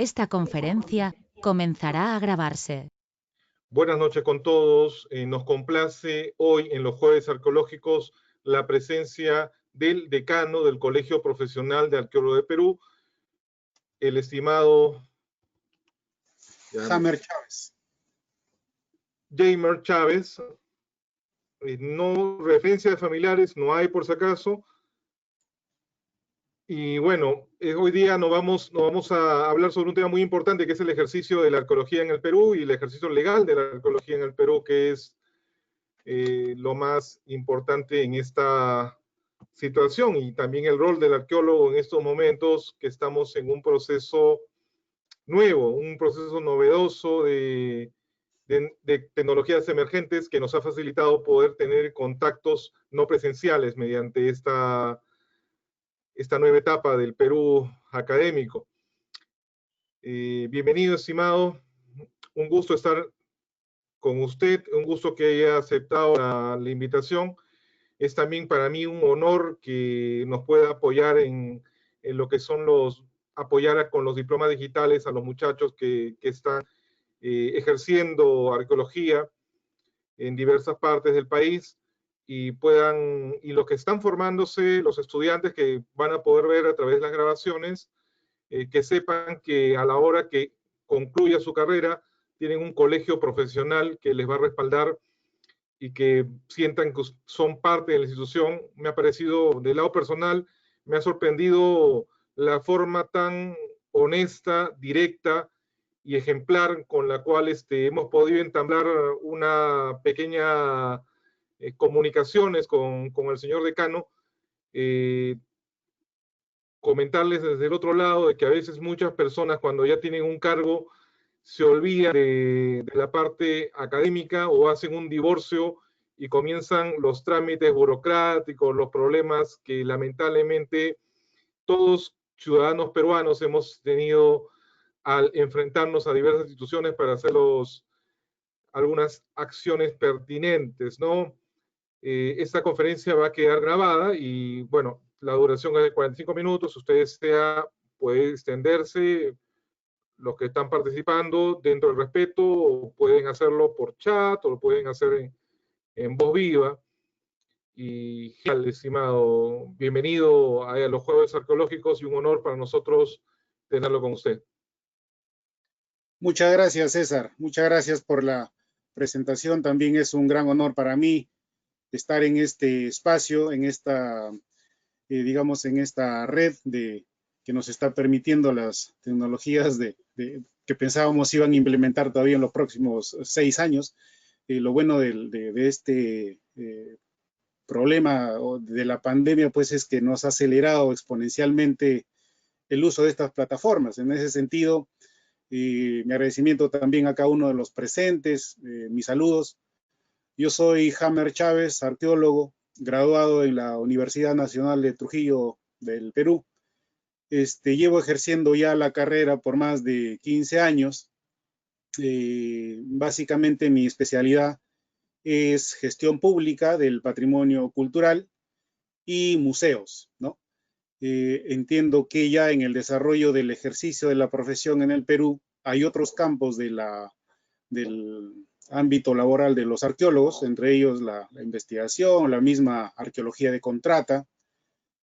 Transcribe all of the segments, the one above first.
Esta conferencia comenzará a grabarse. Buenas noches con todos. Nos complace hoy en los Jueves Arqueológicos la presencia del decano del Colegio Profesional de Arqueólogos de Perú, el estimado Jamer Chávez. Jamer Chávez. No referencia de familiares, no hay por si acaso. Y bueno, hoy día nos vamos a hablar sobre un tema muy importante que es el ejercicio de la arqueología en el Perú y el ejercicio legal de la arqueología en el Perú, que es lo más importante en esta situación, y también el rol del arqueólogo en estos momentos que estamos en un proceso nuevo, un proceso novedoso de tecnologías emergentes que nos ha facilitado poder tener contactos no presenciales mediante esta nueva etapa del Perú académico. Bienvenido, estimado. Un gusto estar con usted, un gusto que haya aceptado la invitación. Es también para mí un honor que nos pueda apoyar en lo que son apoyar con los diplomas digitales a los muchachos que están ejerciendo arqueología en diversas partes del país y los que están formándose, los estudiantes que van a poder ver a través de las grabaciones, que sepan que a la hora que concluya su carrera tienen un colegio profesional que les va a respaldar y que sientan que son parte de la institución. Me ha parecido, del lado personal, me ha sorprendido la forma tan honesta, directa y ejemplar con la cual hemos podido entablar una pequeña comunicaciones con el señor decano. Comentarles desde el otro lado de que a veces muchas personas cuando ya tienen un cargo se olvidan de la parte académica o hacen un divorcio y comienzan los trámites burocráticos, los problemas que lamentablemente todos ciudadanos peruanos hemos tenido al enfrentarnos a diversas instituciones para hacer algunas acciones pertinentes, ¿no? Esta conferencia va a quedar grabada y, bueno, la duración es de 45 minutos. Si usted desea, puede extenderse. Los que están participando dentro del respeto pueden hacerlo por chat o lo pueden hacer en voz viva. Y, estimado, bienvenido a los Jueves Arqueológicos y un honor para nosotros tenerlo con usted. Muchas gracias, César. Muchas gracias por la presentación. También es un gran honor para mí estar en este espacio, en esta, digamos, en esta red que nos está permitiendo las tecnologías que pensábamos iban a implementar todavía en los próximos 6 años. Lo bueno de este problema de la pandemia, pues, es que nos ha acelerado exponencialmente el uso de estas plataformas. En ese sentido, mi agradecimiento también a cada uno de los presentes, mis saludos. Yo soy Jamer Chávez, arqueólogo, graduado en la Universidad Nacional de Trujillo del Perú. Llevo ejerciendo ya la carrera por más de 15 años. Básicamente mi especialidad es gestión pública del patrimonio cultural y museos, ¿no? Entiendo que ya en el desarrollo del ejercicio de la profesión en el Perú hay otros campos del ámbito laboral de los arqueólogos, entre ellos la investigación, la misma arqueología de contrata,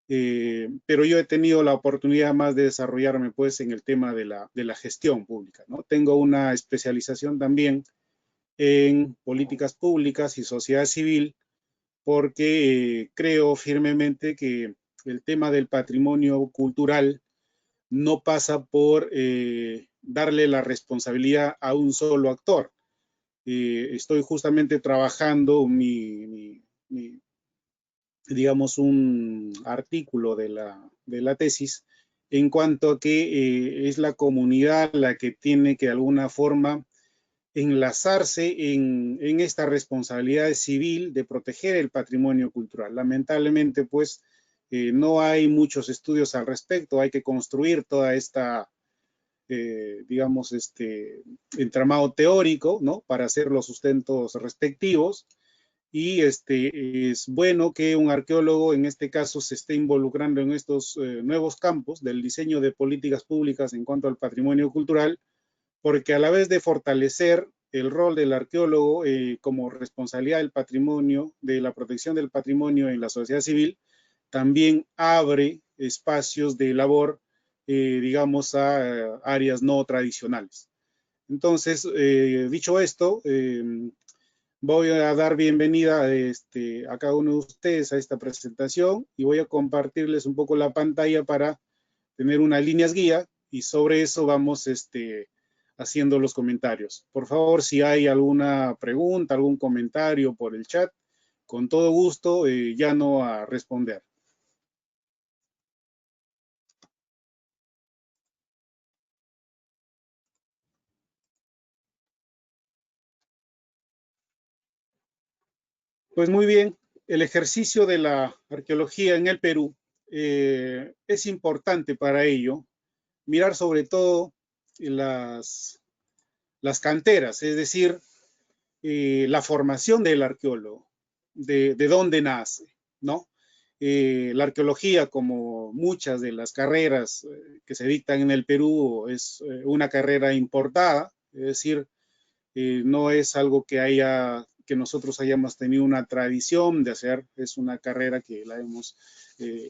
pero yo he tenido la oportunidad más de desarrollarme, pues, en el tema de la gestión pública, ¿no? Tengo una especialización también en políticas públicas y sociedad civil, porque creo firmemente que el tema del patrimonio cultural no pasa por darle la responsabilidad a un solo actor. Estoy justamente trabajando digamos, un artículo de la tesis en cuanto a que es la comunidad la que tiene que de alguna forma enlazarse en esta responsabilidad civil de proteger el patrimonio cultural. Lamentablemente, pues, no hay muchos estudios al respecto. Hay que construir toda esta, digamos, entramado teórico, ¿no? Para hacer los sustentos respectivos. y es bueno que un arqueólogo en este caso se esté involucrando en estos nuevos campos del diseño de políticas públicas en cuanto al patrimonio cultural, porque a la vez de fortalecer el rol del arqueólogo como responsabilidad del patrimonio, de la protección del patrimonio en la sociedad civil, también abre espacios de labor, digamos, a áreas no tradicionales. Entonces, dicho esto, voy a dar bienvenida a cada uno de ustedes a esta presentación y voy a compartirles un poco la pantalla para tener unas líneas guía y sobre eso vamos haciendo los comentarios. Por favor, si hay alguna pregunta, algún comentario por el chat, con todo gusto, ya no a responder. Pues muy bien, el ejercicio de la arqueología en el Perú es importante para ello mirar sobre todo las canteras, es decir, la formación del arqueólogo, de dónde nace, ¿no? La arqueología, como muchas de las carreras que se dictan en el Perú, es una carrera importada, es decir, no es algo que nosotros hayamos tenido una tradición de hacer, es una carrera que la hemos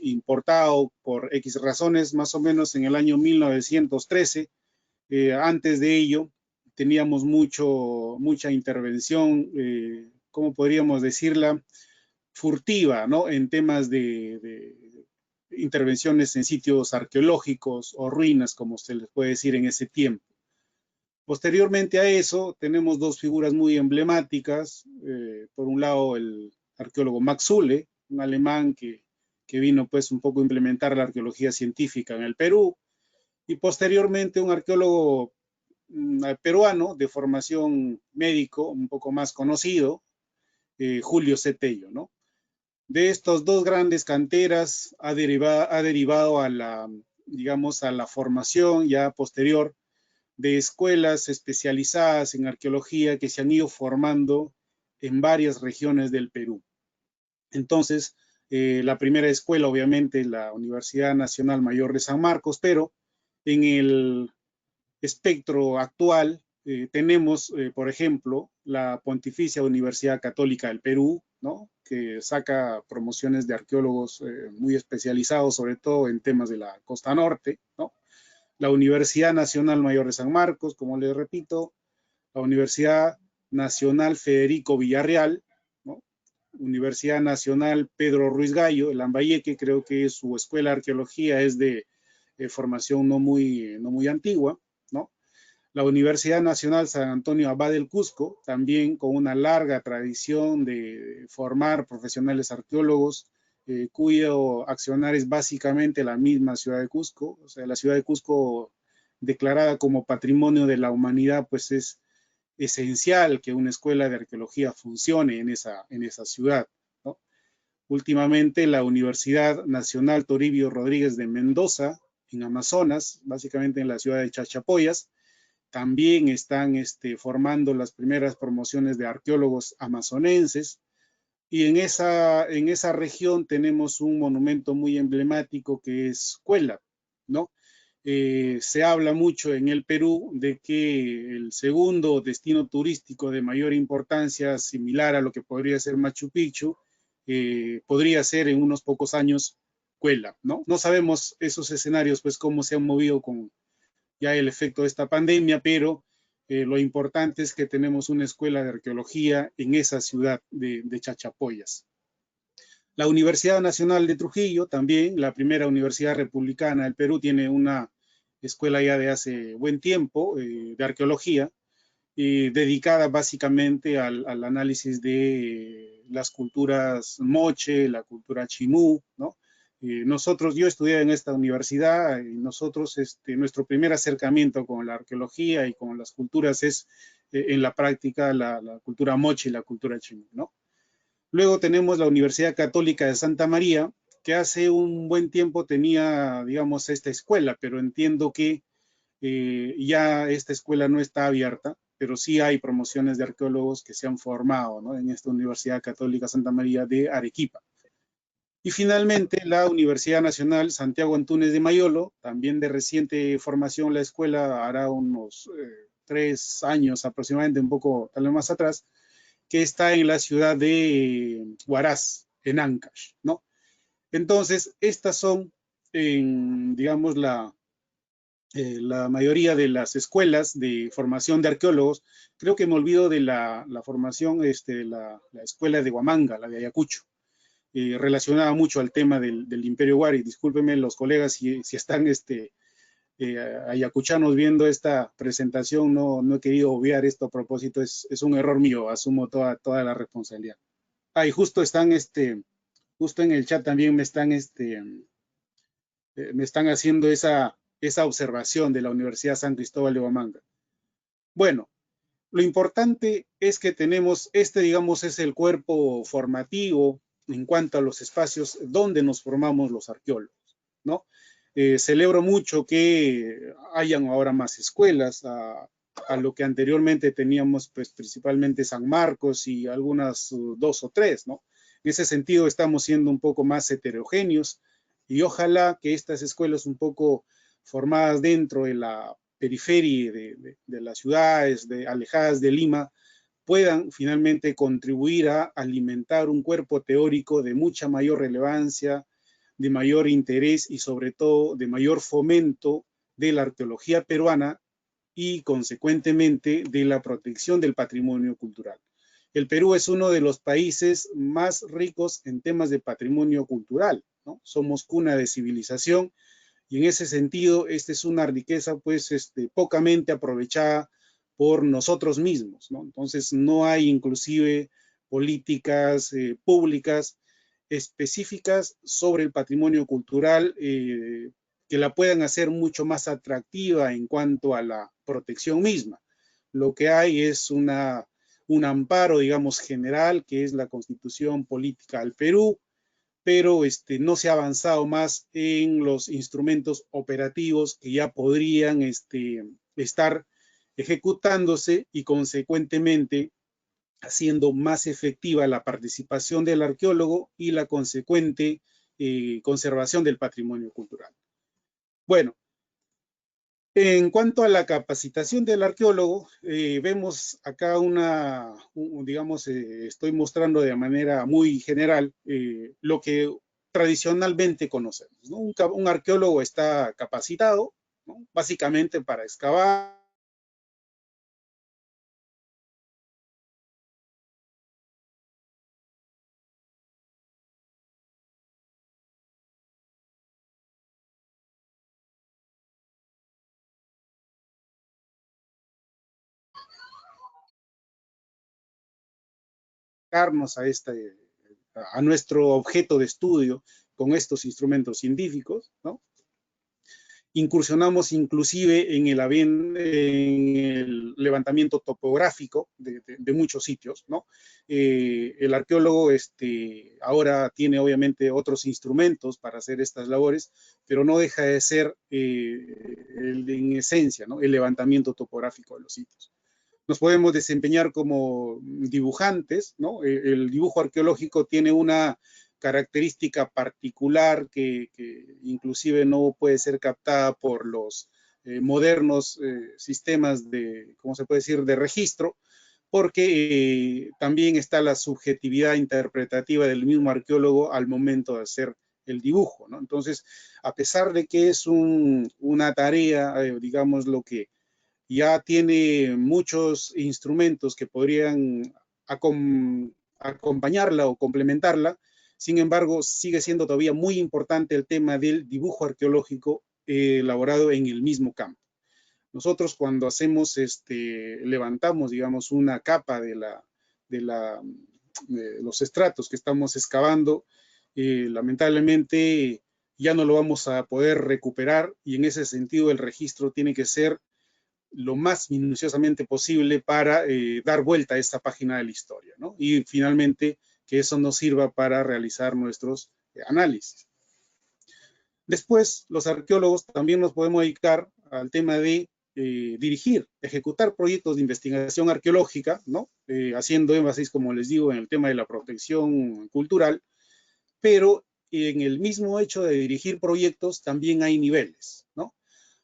importado por X razones, más o menos en el año 1913. Antes de ello, teníamos mucha intervención, ¿cómo podríamos decirla? Furtiva, ¿no? En temas de intervenciones en sitios arqueológicos o ruinas, como se les puede decir en ese tiempo. Posteriormente a eso, tenemos dos figuras muy emblemáticas. Por un lado, el arqueólogo Max Zülle, un alemán que vino pues un poco a implementar la arqueología científica en el Perú, y posteriormente un arqueólogo peruano de formación médico, un poco más conocido, Julio Cetello, ¿no? De estos dos grandes canteras ha derivado a la, digamos, a la formación ya posterior de escuelas especializadas en arqueología que se han ido formando en varias regiones del Perú. Entonces, la primera escuela, obviamente, la Universidad Nacional Mayor de San Marcos, pero en el espectro actual tenemos, por ejemplo, la Pontificia Universidad Católica del Perú, ¿no? Que saca promociones de arqueólogos muy especializados, sobre todo en temas de la costa norte, ¿no? La Universidad Nacional Mayor de San Marcos, como les repito, la Universidad Nacional Federico Villarreal, ¿no? Universidad Nacional Pedro Ruiz Gallo, el Lambayeque, creo que su escuela de arqueología es de formación no muy antigua, ¿no? La Universidad Nacional San Antonio Abad del Cusco, también con una larga tradición de formar profesionales arqueólogos, cuyo accionar es básicamente la misma ciudad de Cusco. O sea, la ciudad de Cusco declarada como Patrimonio de la Humanidad, pues es esencial que una escuela de arqueología funcione en esa ciudad, ¿no? Últimamente la Universidad Nacional Toribio Rodríguez de Mendoza, en Amazonas, básicamente en la ciudad de Chachapoyas, también están formando las primeras promociones de arqueólogos amazonenses. Y en esa región tenemos un monumento muy emblemático que es Cuélap, ¿no? Se habla mucho en el Perú de que el segundo destino turístico de mayor importancia, similar a lo que podría ser Machu Picchu, podría ser en unos pocos años Cuélap, ¿no? No sabemos esos escenarios, pues, cómo se han movido con ya el efecto de esta pandemia, pero lo importante es que tenemos una escuela de arqueología en esa ciudad de Chachapoyas. La Universidad Nacional de Trujillo, también la primera universidad republicana del Perú, tiene una escuela ya de hace buen tiempo de arqueología, dedicada básicamente al análisis de las culturas moche, la cultura chimú, ¿no? Yo estudié en esta universidad y nosotros, nuestro primer acercamiento con la arqueología y con las culturas es en la práctica la cultura moche y la cultura chimú, ¿no? Luego tenemos la Universidad Católica de Santa María, que hace un buen tiempo tenía, digamos, esta escuela, pero entiendo que ya esta escuela no está abierta. pero sí hay promociones de arqueólogos que se han formado, ¿no?, en esta Universidad Católica Santa María de Arequipa. Y finalmente, la Universidad Nacional Santiago Antúnez de Mayolo, también de reciente formación, la escuela hará unos 3 años aproximadamente, un poco tal vez más atrás, que está en la ciudad de Huaraz, en Ancash, ¿no? Entonces, estas son, digamos, la mayoría de las escuelas de formación de arqueólogos. Creo que me olvido de la formación, la escuela de Huamanga, la de Ayacucho, relacionada mucho al tema del Imperio Wari. Discúlpenme los colegas si están ayacuchanos viendo esta presentación, no he querido obviar esto a propósito, es un error mío, asumo toda la responsabilidad. Y justo están, justo en el chat también me están haciendo esa observación de la Universidad San Cristóbal de Huamanga. Bueno, lo importante es que tenemos, digamos, es el cuerpo formativo en cuanto a los espacios donde nos formamos los arqueólogos, ¿no? Celebro mucho que hayan ahora más escuelas, a lo que anteriormente teníamos, pues, principalmente San Marcos y algunas 2 o 3, ¿no? En ese sentido estamos siendo un poco más heterogéneos, y ojalá que estas escuelas un poco formadas dentro de la periferia de las ciudades alejadas de Lima puedan finalmente contribuir a alimentar un cuerpo teórico de mucha mayor relevancia, de mayor interés y sobre todo de mayor fomento de la arqueología peruana y consecuentemente de la protección del patrimonio cultural. El Perú es uno de los países más ricos en temas de patrimonio cultural, ¿no? Somos cuna de civilización y en ese sentido esta es una riqueza, pues, pocamente aprovechada por nosotros mismos, ¿no? Entonces no hay inclusive políticas públicas específicas sobre el patrimonio cultural que la puedan hacer mucho más atractiva en cuanto a la protección misma. Lo que hay es un amparo, digamos, general, que es la Constitución Política del Perú, pero no se ha avanzado más en los instrumentos operativos que ya podrían estar ejecutándose y consecuentemente haciendo más efectiva la participación del arqueólogo y la consecuente conservación del patrimonio cultural. Bueno, en cuanto a la capacitación del arqueólogo, vemos acá digamos, estoy mostrando de manera muy general lo que tradicionalmente conocemos, ¿no? Un arqueólogo está capacitado, ¿no?, básicamente para excavar, a nuestro objeto de estudio con estos instrumentos científicos, ¿no? Incursionamos inclusive en el levantamiento topográfico de muchos sitios, ¿no? El arqueólogo ahora tiene obviamente otros instrumentos para hacer estas labores, pero no deja de ser en esencia, ¿no?, el levantamiento topográfico de los sitios. Nos podemos desempeñar como dibujantes, ¿no? El dibujo arqueológico tiene una característica particular que inclusive no puede ser captada por los modernos sistemas de, ¿cómo se puede decir?, de registro, porque también está la subjetividad interpretativa del mismo arqueólogo al momento de hacer el dibujo, ¿no? Entonces, a pesar de que es una tarea, digamos, lo que ya tiene muchos instrumentos que podrían acompañarla o complementarla, sin embargo, sigue siendo todavía muy importante el tema del dibujo arqueológico elaborado en el mismo campo. Nosotros cuando levantamos, digamos, una capa de los estratos que estamos excavando, lamentablemente ya no lo vamos a poder recuperar y en ese sentido el registro tiene que ser lo más minuciosamente posible para dar vuelta a esta página de la historia, ¿no? Y finalmente que eso nos sirva para realizar nuestros análisis. Después, los arqueólogos también nos podemos dedicar al tema de dirigir, ejecutar proyectos de investigación arqueológica, ¿no? Haciendo énfasis, como les digo, en el tema de la protección cultural, pero en el mismo hecho de dirigir proyectos también hay niveles, ¿no?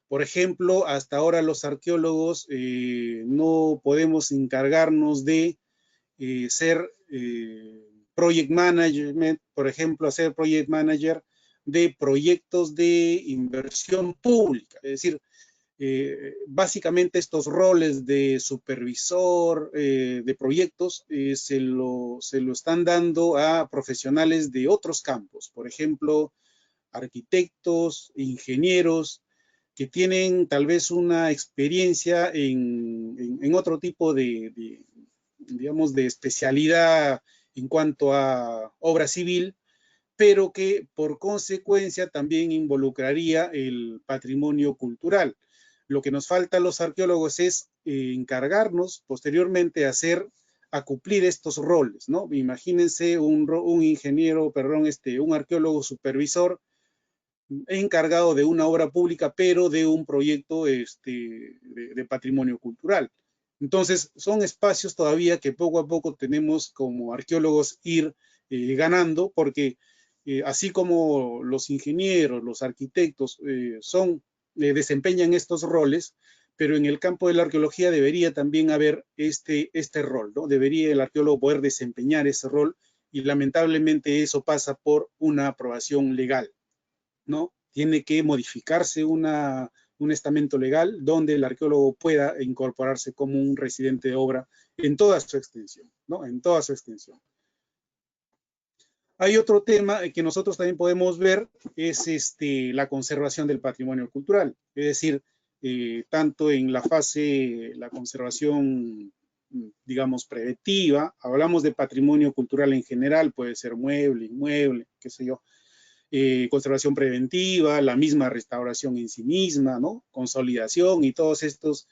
Por ejemplo, hasta ahora los arqueólogos no podemos encargarnos de ser project management, por ejemplo, hacer project manager de proyectos de inversión pública, es decir, básicamente estos roles de supervisor de proyectos se lo están dando a profesionales de otros campos, por ejemplo, arquitectos, ingenieros, que tienen tal vez una experiencia en otro tipo digamos, de especialidad en cuanto a obra civil, pero que por consecuencia también involucraría el patrimonio cultural. Lo que nos falta a los arqueólogos es encargarnos posteriormente a cumplir estos roles, ¿no? Imagínense un ingeniero, perdón, un arqueólogo supervisor encargado de una obra pública, pero de un proyecto de patrimonio cultural. Entonces, son espacios todavía que poco a poco tenemos como arqueólogos ir ganando, porque así como los ingenieros, los arquitectos desempeñan estos roles, pero en el campo de la arqueología debería también haber este rol, ¿no? Debería el arqueólogo poder desempeñar ese rol y lamentablemente eso pasa por una aprobación legal, ¿no? Tiene que modificarse un estamento legal donde el arqueólogo pueda incorporarse como un residente de obra en toda su extensión, ¿no? En toda su extensión. Hay otro tema que nosotros también podemos ver, es la conservación del patrimonio cultural, es decir, tanto en la fase, la conservación, digamos, preventiva, hablamos de patrimonio cultural en general, puede ser mueble, inmueble, qué sé yo, conservación preventiva, la misma restauración en sí misma, ¿no? Consolidación y todos estos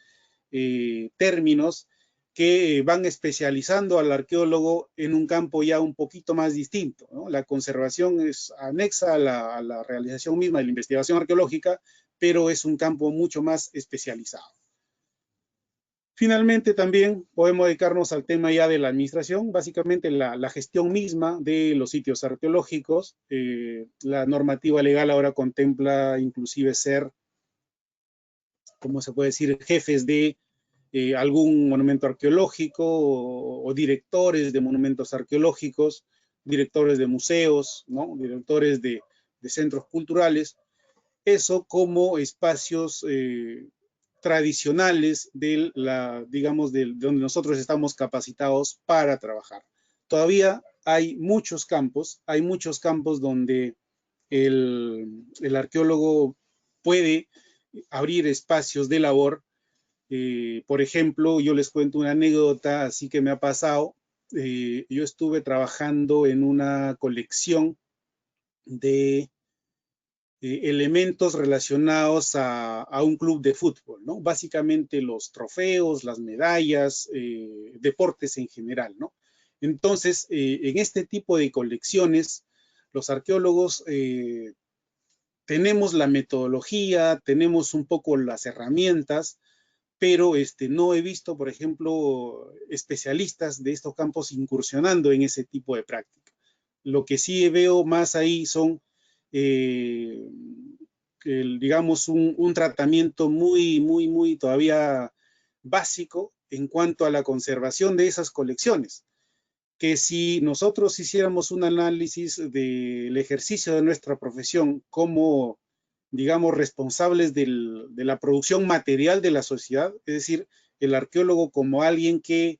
términos que van especializando al arqueólogo en un campo ya un poquito más distinto, ¿no? La conservación es anexa a la realización misma de la investigación arqueológica, pero es un campo mucho más especializado. Finalmente, también podemos dedicarnos al tema ya de la administración, básicamente la gestión misma de los sitios arqueológicos. La normativa legal ahora contempla inclusive ser, ¿cómo se puede decir?, jefes de algún monumento arqueológico o directores de monumentos arqueológicos, directores de museos, ¿no? Directores de centros culturales. Eso como espacios tradicionales digamos, de donde nosotros estamos capacitados para trabajar. Todavía hay muchos campos donde el arqueólogo puede abrir espacios de labor. Por ejemplo, yo les cuento una anécdota así que me ha pasado. Yo estuve trabajando en una colección de elementos relacionados a un club de fútbol, ¿no? Básicamente los trofeos, las medallas, deportes en general, ¿no? Entonces, en este tipo de colecciones, los arqueólogos tenemos la metodología, tenemos un poco las herramientas, pero no he visto, por ejemplo, especialistas de estos campos incursionando en ese tipo de práctica. Lo que sí veo más ahí son digamos, un tratamiento muy todavía básico en cuanto a la conservación de esas colecciones, que si nosotros hiciéramos un análisis del ejercicio de nuestra profesión como, digamos, responsables de la producción material de la sociedad, es decir, el arqueólogo como alguien que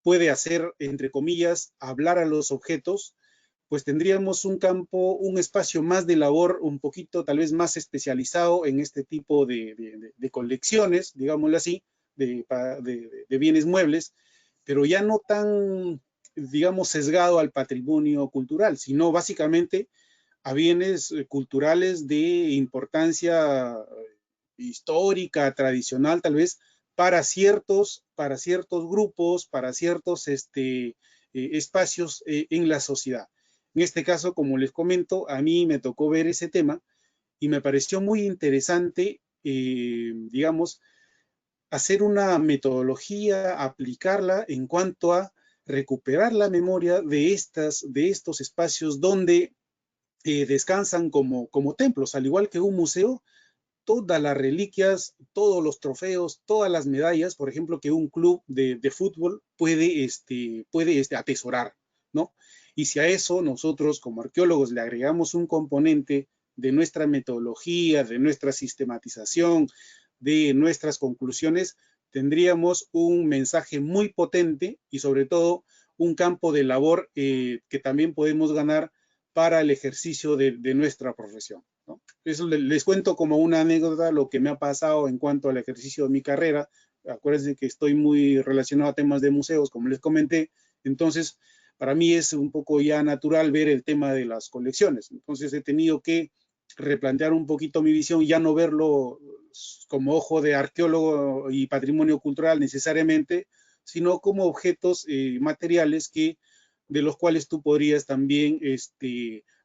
puede hacer, entre comillas, hablar a los objetos, pues tendríamos un campo, un espacio más de labor un poquito tal vez más especializado en este tipo de colecciones, digámoslo así, de bienes muebles, pero ya no tan, digamos, sesgado al patrimonio cultural, sino básicamente a bienes culturales de importancia histórica, tradicional, tal vez, para ciertos grupos, para ciertos espacios en la sociedad. En este caso, como les comento, a mí me tocó ver ese tema y me pareció muy interesante, digamos, hacer una metodología, aplicarla en cuanto a recuperar la memoria de estos espacios donde descansan como templos, al igual que un museo. Todas las reliquias, todos los trofeos, todas las medallas, por ejemplo, que un club de fútbol puede atesorar, ¿no? Y si a eso nosotros como arqueólogos le agregamos un componente de nuestra metodología, de nuestra sistematización, de nuestras conclusiones, tendríamos un mensaje muy potente y sobre todo un campo de labor que también podemos ganar para el ejercicio de nuestra profesión, ¿no? Eso les cuento como una anécdota lo que me ha pasado en cuanto al ejercicio de mi carrera. Acuérdense que estoy muy relacionado a temas de museos, como les comenté. Entonces, para mí es un poco ya natural ver el tema de las colecciones. Entonces, he tenido que replantear un poquito mi visión, ya no verlo como ojo de arqueólogo y patrimonio cultural necesariamente, sino como objetos materiales de los cuales tú podrías también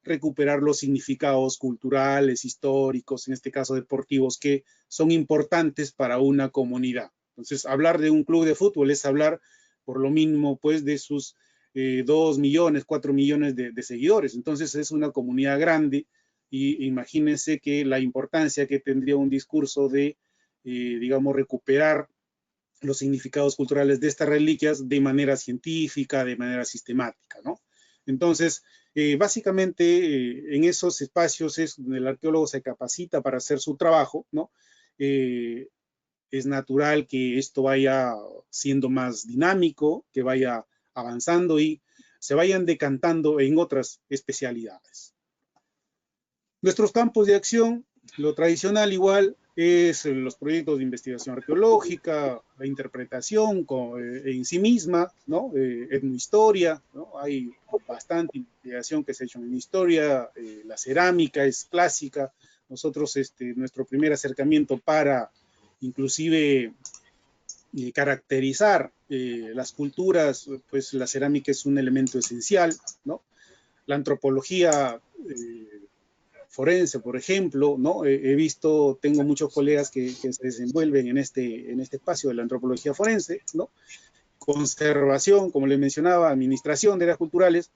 recuperar los significados culturales, históricos, en este caso deportivos, que son importantes para una comunidad. Entonces, hablar de un club de fútbol es hablar por lo mínimo pues de sus 2 millones, 4 millones de seguidores. Entonces, es una comunidad grande y imagínense que la importancia que tendría un discurso de, digamos, recuperar los significados culturales de estas reliquias de manera científica, de manera sistemática, ¿no? Entonces, básicamente en esos espacios es donde el arqueólogo se capacita para hacer su trabajo, ¿no? Es natural que esto vaya siendo más dinámico, que vaya avanzando y se vayan decantando en otras especialidades. Nuestros campos de acción, lo tradicional igual, es los proyectos de investigación arqueológica, la interpretación en sí misma, ¿no? Etnohistoria, ¿no? Hay bastante investigación que se ha hecho en historia, la cerámica es clásica. Nosotros, nuestro primer acercamiento para inclusive caracterizar las culturas, pues la cerámica es un elemento esencial, ¿no? La antropología forense, por ejemplo, ¿no? He visto, tengo muchos colegas que se desenvuelven en este espacio de la antropología forense, ¿no? Conservación, como les mencionaba, administración de áreas culturales,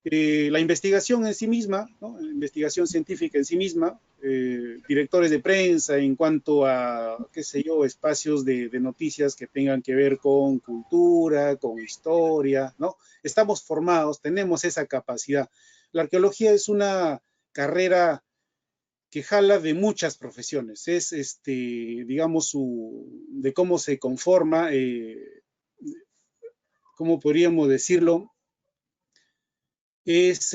la investigación en sí misma, ¿no? Investigación científica en sí misma, directores de prensa en cuanto a, qué sé yo, espacios de noticias que tengan que ver con cultura, con historia, ¿no? Estamos formados, tenemos esa capacidad. La arqueología es una carrera que jala de muchas profesiones, es, digamos, de cómo se conforma, ¿cómo podríamos decirlo? Es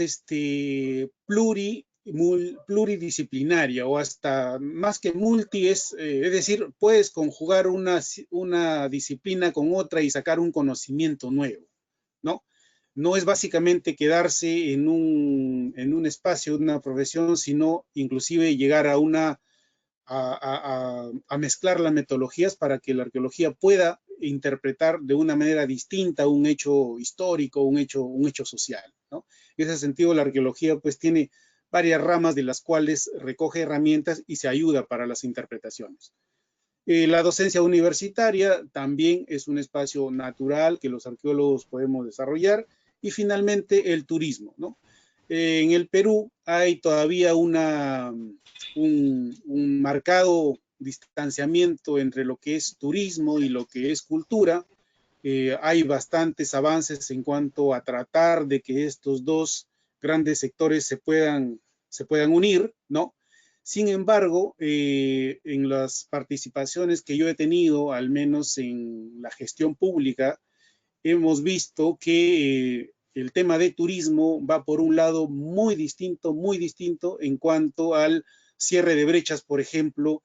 pluridisciplinaria o hasta más que multi, es decir, puedes conjugar una disciplina con otra y sacar un conocimiento nuevo, ¿no? No es básicamente quedarse en un espacio, una profesión, sino inclusive llegar a mezclar las metodologías para que la arqueología pueda interpretar de una manera distinta un hecho histórico, un hecho social, ¿no? En ese sentido, la arqueología pues tiene varias ramas de las cuales recoge herramientas y se ayuda para las interpretaciones. La docencia universitaria también es un espacio natural que los arqueólogos podemos desarrollar. Y finalmente el turismo, ¿no? En el Perú hay todavía un marcado distanciamiento entre lo que es turismo y lo que es cultura. Hay bastantes avances en cuanto a tratar de que estos dos grandes sectores se puedan unir, ¿no? Sin embargo, en las participaciones que yo he tenido, al menos en la gestión pública, hemos visto que el tema de turismo va por un lado muy distinto en cuanto al cierre de brechas, por ejemplo,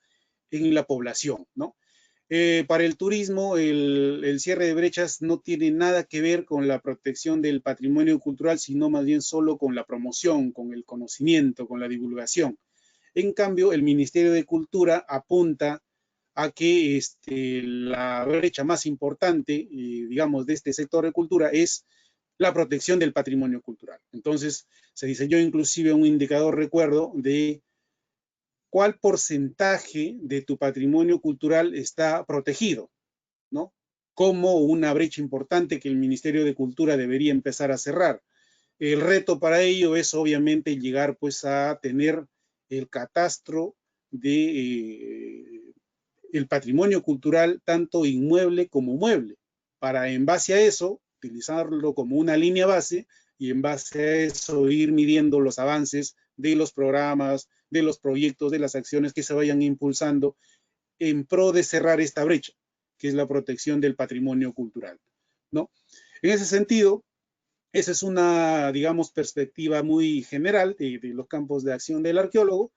en la población, ¿no? Para el turismo, el cierre de brechas no tiene nada que ver con la protección del patrimonio cultural, sino más bien solo con la promoción, con el conocimiento, con la divulgación. En cambio, el Ministerio de Cultura apunta a que la brecha más importante, digamos, de este sector de cultura es la protección del patrimonio cultural. Entonces, se diseñó inclusive un indicador, recuerdo, de cuál porcentaje de tu patrimonio cultural está protegido, ¿no? Como una brecha importante que el Ministerio de Cultura debería empezar a cerrar. El reto para ello es obviamente llegar pues a tener el catastro de el patrimonio cultural, tanto inmueble como mueble, para en base a eso utilizarlo como una línea base y en base a eso ir midiendo los avances de los programas, de los proyectos, de las acciones que se vayan impulsando en pro de cerrar esta brecha, que es la protección del patrimonio cultural, ¿no? En ese sentido, esa es una, digamos, perspectiva muy general de los campos de acción del arqueólogo.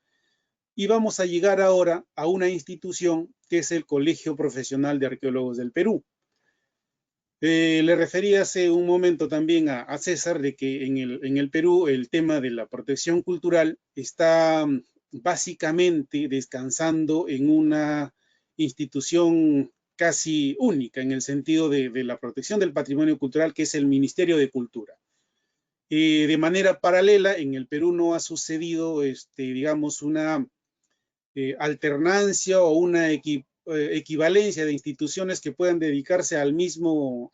Y vamos a llegar ahora a una institución que es el Colegio Profesional de Arqueólogos del Perú. Le refería hace un momento también a César de que en el Perú el tema de la protección cultural está básicamente descansando en una institución casi única en el sentido de la protección del patrimonio cultural, que es el Ministerio de Cultura. De manera paralela, en el Perú no ha sucedido, digamos, una alternancia o una equivalencia de instituciones que puedan dedicarse al mismo,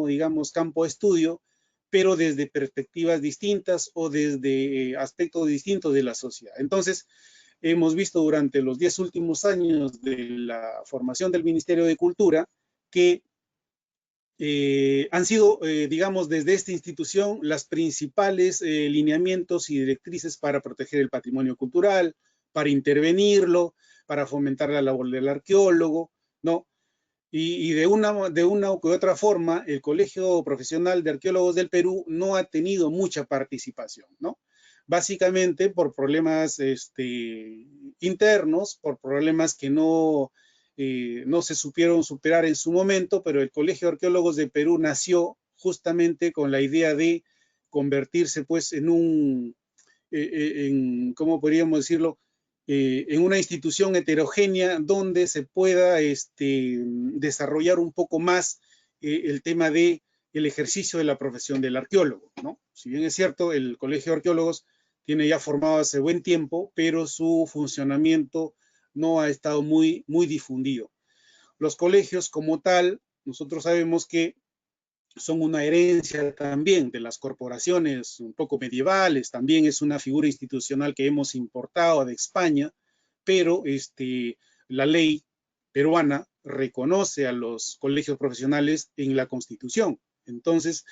digamos, campo de estudio, pero desde perspectivas distintas o desde aspectos distintos de la sociedad. Entonces, hemos visto durante los 10 últimos años de la formación del Ministerio de Cultura que han sido, digamos, desde esta institución las principales lineamientos y directrices para proteger el patrimonio cultural, para intervenirlo, para fomentar la labor del arqueólogo, ¿no? Y de una u otra forma, el Colegio Profesional de Arqueólogos del Perú no ha tenido mucha participación, ¿no? Básicamente por problemas internos, por problemas que no se supieron superar en su momento, pero el Colegio de Arqueólogos de Perú nació justamente con la idea de convertirse pues en un, ¿cómo podríamos decirlo? En una institución heterogénea donde se pueda desarrollar un poco más el tema de el ejercicio de la profesión del arqueólogo, ¿no? Si bien es cierto, el Colegio de Arqueólogos tiene ya formado hace buen tiempo, pero su funcionamiento no ha estado muy difundido. Los colegios como tal, nosotros sabemos que son una herencia también de las corporaciones un poco medievales, también es una figura institucional que hemos importado de España, pero la ley peruana reconoce a los colegios profesionales en la Constitución. Entonces,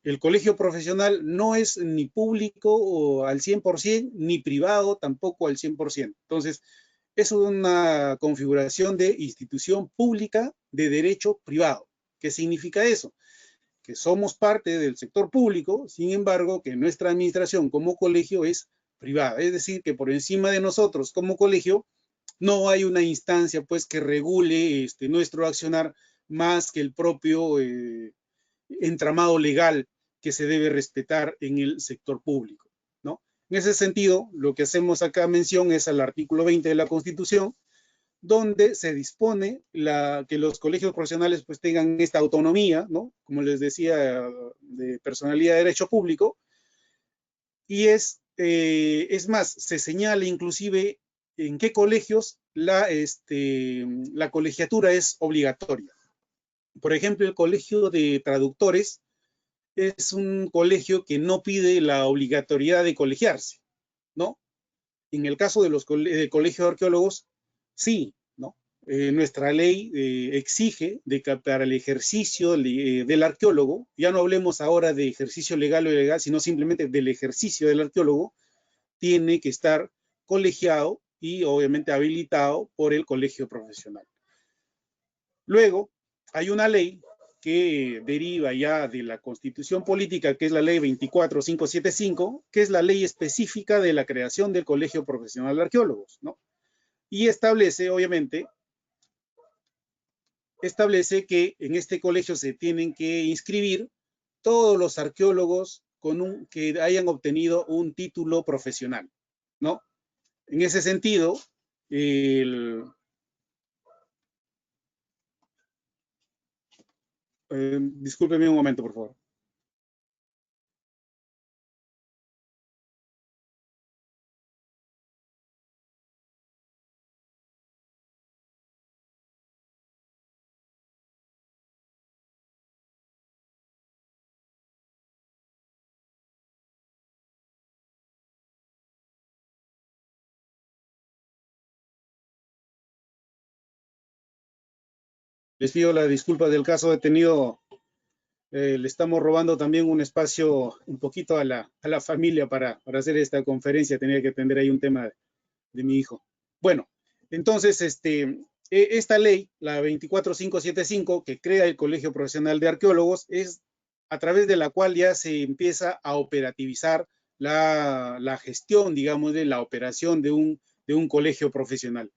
el colegio profesional no es ni público al 100%, ni privado tampoco al 100%. Entonces, es una configuración de institución pública de derecho privado. ¿Qué significa eso? Que somos parte del sector público, sin embargo, que nuestra administración como colegio es privada. Es decir, que por encima de nosotros como colegio no hay una instancia pues que regule nuestro accionar más que el propio entramado legal que se debe respetar en el sector público, ¿no? En ese sentido, lo que hacemos acá mención es al artículo 20 de la Constitución, donde se dispone que los colegios profesionales pues tengan esta autonomía, ¿no? Como les decía, de personalidad de derecho público, y es más, se señala inclusive en qué colegios la colegiatura es obligatoria. Por ejemplo, el Colegio de Traductores es un colegio que no pide la obligatoriedad de colegiarse, ¿no? En el caso de los colegios de arqueólogos, sí, ¿no? Nuestra ley exige de que para el ejercicio del arqueólogo, ya no hablemos ahora de ejercicio legal o ilegal, sino simplemente del ejercicio del arqueólogo, tiene que estar colegiado y obviamente habilitado por el colegio profesional. Luego, hay una ley que deriva ya de la Constitución Política, que es la ley 24575, que es la ley específica de la creación del Colegio Profesional de Arqueólogos, ¿no? Y establece, obviamente, que en este colegio se tienen que inscribir todos los arqueólogos que hayan obtenido un título profesional, ¿no? En ese sentido, discúlpeme un momento, por favor. Les pido la disculpa del caso, he tenido, le estamos robando también un espacio un poquito a la familia para hacer esta conferencia, tenía que atender ahí un tema de mi hijo. Bueno, entonces, esta ley, la 24575, que crea el Colegio Profesional de Arqueólogos, es a través de la cual ya se empieza a operativizar la gestión, digamos, de la operación de un colegio profesional,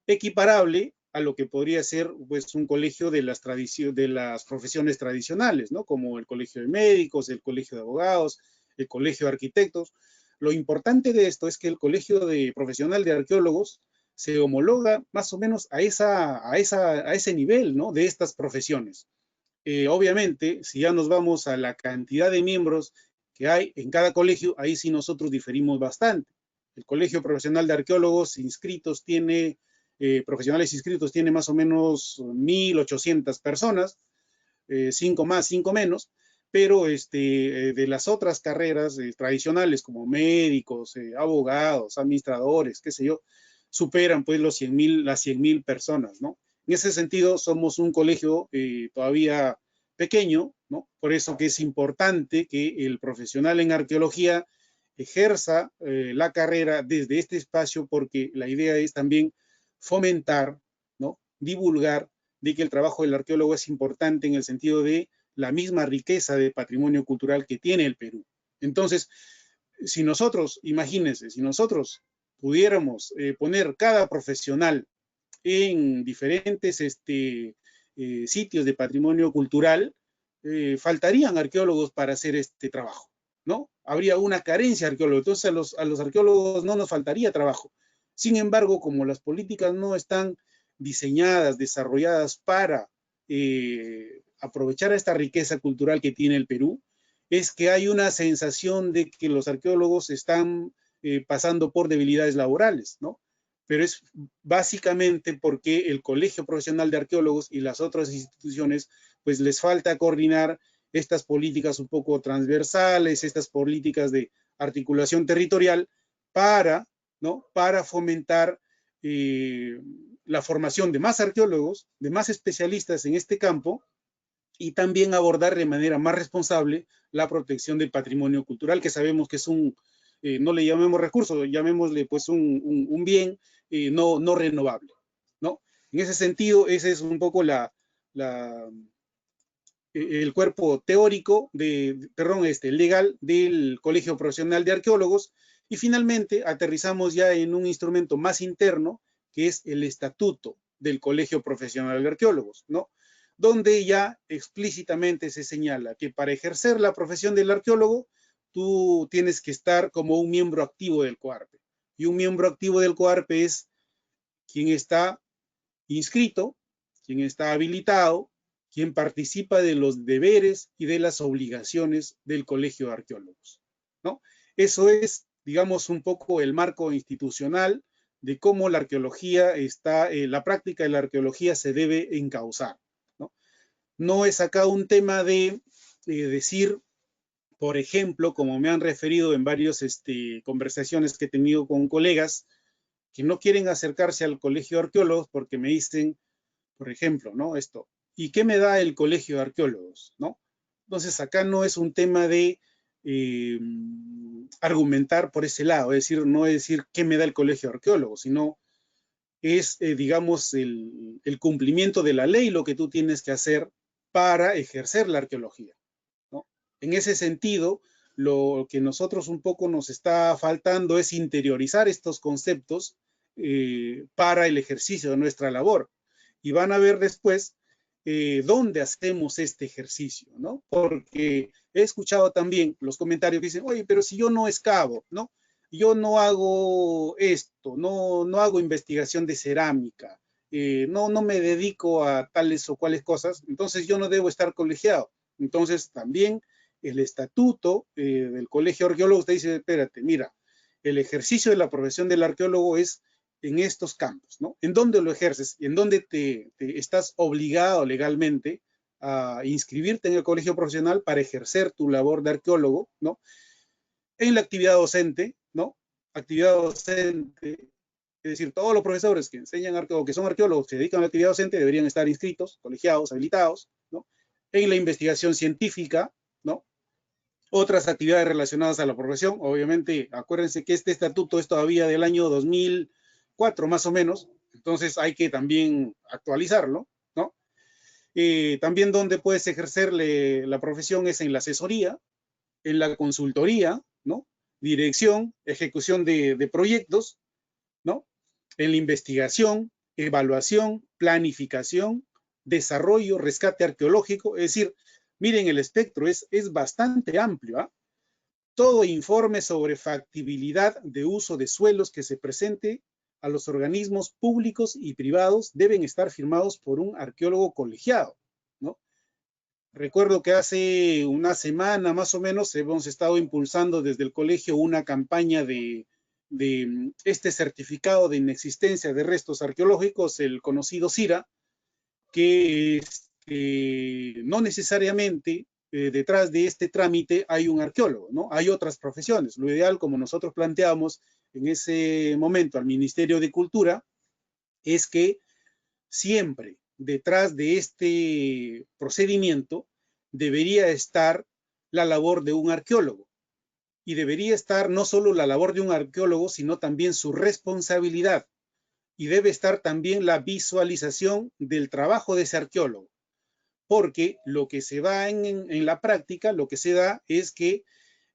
equiparable a lo que podría ser pues, un colegio de las profesiones tradicionales, ¿no? Como el colegio de médicos, el colegio de abogados, el colegio de arquitectos. Lo importante de esto es que el colegio profesional de arqueólogos se homologa más o menos a ese nivel, ¿no? De estas profesiones. Obviamente, si ya nos vamos a la cantidad de miembros que hay en cada colegio, ahí sí nosotros diferimos bastante. El Colegio Profesional de Arqueólogos inscritos profesionales inscritos tiene más o menos 1.800 personas, 5 más, 5 menos, pero de las otras carreras tradicionales como médicos, abogados, administradores, qué sé yo, superan pues las 100.000 personas, ¿no? En ese sentido, somos un colegio todavía pequeño, ¿no? Por eso que es importante que el profesional en arqueología ejerza la carrera desde este espacio, porque la idea es también fomentar, ¿no? Divulgar de que el trabajo del arqueólogo es importante en el sentido de la misma riqueza de patrimonio cultural que tiene el Perú. Entonces, si nosotros, imagínense, si nosotros pudiéramos poner cada profesional en diferentes sitios de patrimonio cultural, faltarían arqueólogos para hacer este trabajo, ¿no? Habría una carencia de arqueólogos, entonces a los arqueólogos no nos faltaría trabajo. Sin embargo, como las políticas no están diseñadas, desarrolladas para aprovechar esta riqueza cultural que tiene el Perú, es que hay una sensación de que los arqueólogos están pasando por debilidades laborales, ¿no? Pero es básicamente porque el Colegio Profesional de Arqueólogos y las otras instituciones, pues les falta coordinar estas políticas un poco transversales, estas políticas de articulación territorial para, ¿no? Para fomentar la formación de más arqueólogos, de más especialistas en este campo, y también abordar de manera más responsable la protección del patrimonio cultural, que sabemos que es no le llamemos recurso, llamémosle pues un bien no renovable, ¿no? En ese sentido, ese es un poco el cuerpo teórico, legal del Colegio Profesional de Arqueólogos, y finalmente aterrizamos ya en un instrumento más interno, que es el estatuto del Colegio Profesional de Arqueólogos, ¿no? Donde ya explícitamente se señala que para ejercer la profesión del arqueólogo, tú tienes que estar como un miembro activo del COARPE. Y un miembro activo del COARPE es quien está inscrito, quien está habilitado, quien participa de los deberes y de las obligaciones del Colegio de Arqueólogos, ¿no? Eso es, digamos, un poco el marco institucional de cómo la arqueología la práctica de la arqueología se debe encauzar, ¿no? No es acá un tema de decir, por ejemplo, como me han referido en varias conversaciones que he tenido con colegas, que no quieren acercarse al Colegio de Arqueólogos porque me dicen, por ejemplo, ¿no? Esto, ¿y qué me da el Colegio de Arqueólogos? ¿No? Entonces, acá no es un tema de argumentar por ese lado, es decir, no es decir qué me da el Colegio de Arqueólogos, sino es, digamos, el cumplimiento de la ley lo que tú tienes que hacer para ejercer la arqueología, ¿no? En ese sentido, lo que nosotros un poco nos está faltando es interiorizar estos conceptos para el ejercicio de nuestra labor. Y van a ver después dónde hacemos este ejercicio, ¿no? Porque he escuchado también los comentarios que dicen, oye, pero si yo no excavo, ¿no? Yo no hago esto, no hago investigación de cerámica, no me dedico a tales o cuales cosas, entonces yo no debo estar colegiado. Entonces también el estatuto del Colegio de Arqueólogos te dice, espérate, mira, el ejercicio de la profesión del arqueólogo es en estos campos, ¿no? ¿En dónde lo ejerces? ¿En dónde te estás obligado legalmente a inscribirte en el colegio profesional para ejercer tu labor de arqueólogo, ¿no? En la actividad docente, ¿no? Actividad docente, Es decir, todos los profesores que enseñan o que son arqueólogos, que se dedican a la actividad docente, deberían estar inscritos, colegiados, habilitados, ¿no? En la investigación científica, ¿no? Otras actividades relacionadas a la profesión. Obviamente, acuérdense que este estatuto es todavía del año 2004, más o menos, entonces hay que también actualizarlo, ¿no? También donde puedes ejercer la profesión es en la asesoría, en la consultoría, ¿no? Dirección, ejecución de proyectos, ¿no? En la investigación, evaluación, planificación, desarrollo, rescate arqueológico. Es decir, miren, el espectro es bastante amplio, ¿eh? Todo informe sobre factibilidad de uso de suelos que se presente a los organismos públicos y privados deben estar firmados por un arqueólogo colegiado, ¿no? Recuerdo que hace una semana más o menos hemos estado impulsando desde el colegio una campaña de este certificado de inexistencia de restos arqueológicos, el conocido CIRA, que no necesariamente detrás de este trámite hay un arqueólogo, ¿no? Hay otras profesiones. Lo ideal, como nosotros planteamos en ese momento al Ministerio de Cultura, es que siempre detrás de este procedimiento debería estar la labor de un arqueólogo. Y debería estar no solo la labor de un arqueólogo, sino también su responsabilidad. Y debe estar también la visualización del trabajo de ese arqueólogo. Porque lo que se va en la práctica, lo que se da es que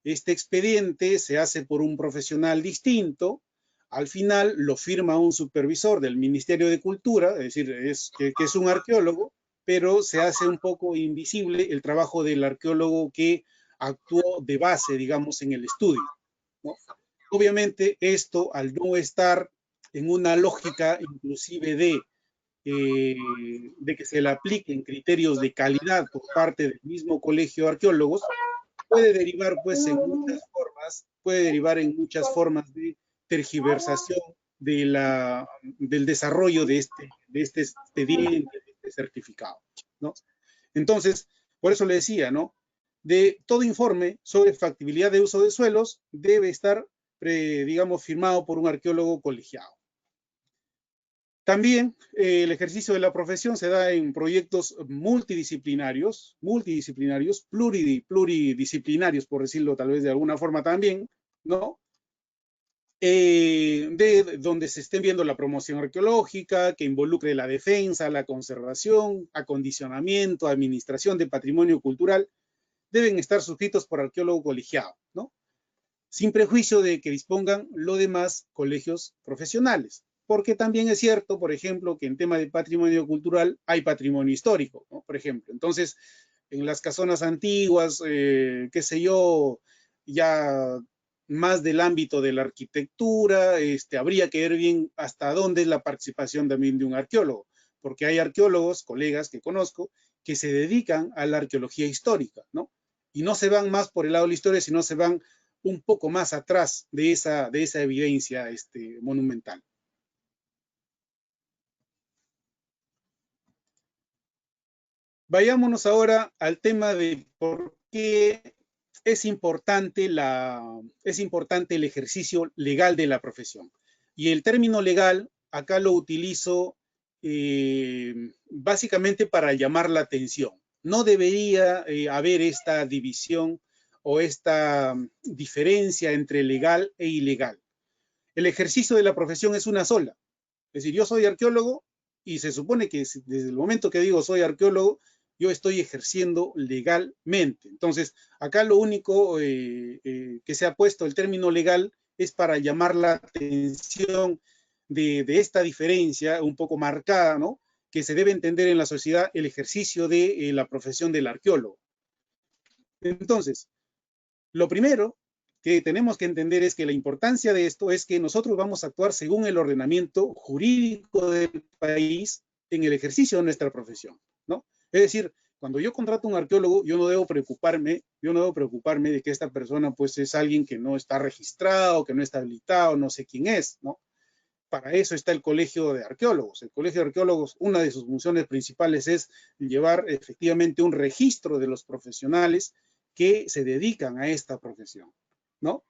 este expediente se hace por un profesional distinto, al final lo firma un supervisor del Ministerio de Cultura, es decir, que es un arqueólogo, pero se hace un poco invisible el trabajo del arqueólogo que actuó de base, digamos, en el estudio, ¿no? Obviamente esto, al no estar en una lógica inclusive de que se le apliquen criterios de calidad por parte del mismo colegio de arqueólogos, puede derivar pues en muchas formas de tergiversación del desarrollo de este expediente, de este certificado, ¿no? Entonces, por eso le decía, ¿no? De todo informe sobre factibilidad de uso de suelos debe estar, digamos, firmado por un arqueólogo colegiado. También el ejercicio de la profesión se da en proyectos multidisciplinarios, pluridisciplinarios, por decirlo tal vez de alguna forma también, ¿no? Donde se estén viendo la promoción arqueológica, que involucre la defensa, la conservación, acondicionamiento, administración de patrimonio cultural, deben estar suscritos por arqueólogo colegiado, ¿no? Sin prejuicio de que dispongan los demás colegios profesionales. Porque también es cierto, por ejemplo, que en tema de patrimonio cultural hay patrimonio histórico, ¿no? Por ejemplo, entonces, en las casonas antiguas, qué sé yo, ya más del ámbito de la arquitectura, habría que ver bien hasta dónde es la participación también de un arqueólogo, porque hay arqueólogos, colegas que conozco, que se dedican a la arqueología histórica, ¿no? Y no se van más por el lado de la historia, sino se van un poco más atrás de esa evidencia monumental. Vayámonos ahora al tema de por qué es importante el ejercicio legal de la profesión. Y el término legal, acá lo utilizo básicamente para llamar la atención. No debería haber esta división o esta diferencia entre legal e ilegal. El ejercicio de la profesión es una sola. Es decir, yo soy arqueólogo y se supone que desde el momento que digo soy arqueólogo, yo estoy ejerciendo legalmente. Entonces, acá lo único que se ha puesto el término legal es para llamar la atención de esta diferencia un poco marcada, ¿no? Que se debe entender en la sociedad el ejercicio de la profesión del arqueólogo. Entonces, lo primero que tenemos que entender es que la importancia de esto es que nosotros vamos a actuar según el ordenamiento jurídico del país en el ejercicio de nuestra profesión, ¿no? Es decir, cuando yo contrato un arqueólogo, yo no debo preocuparme de que esta persona pues es alguien que no está registrado, que no está habilitado, no sé quién es, ¿no? Para eso está el Colegio de Arqueólogos. El Colegio de Arqueólogos, una de sus funciones principales es llevar efectivamente un registro de los profesionales que se dedican a esta profesión, ¿no?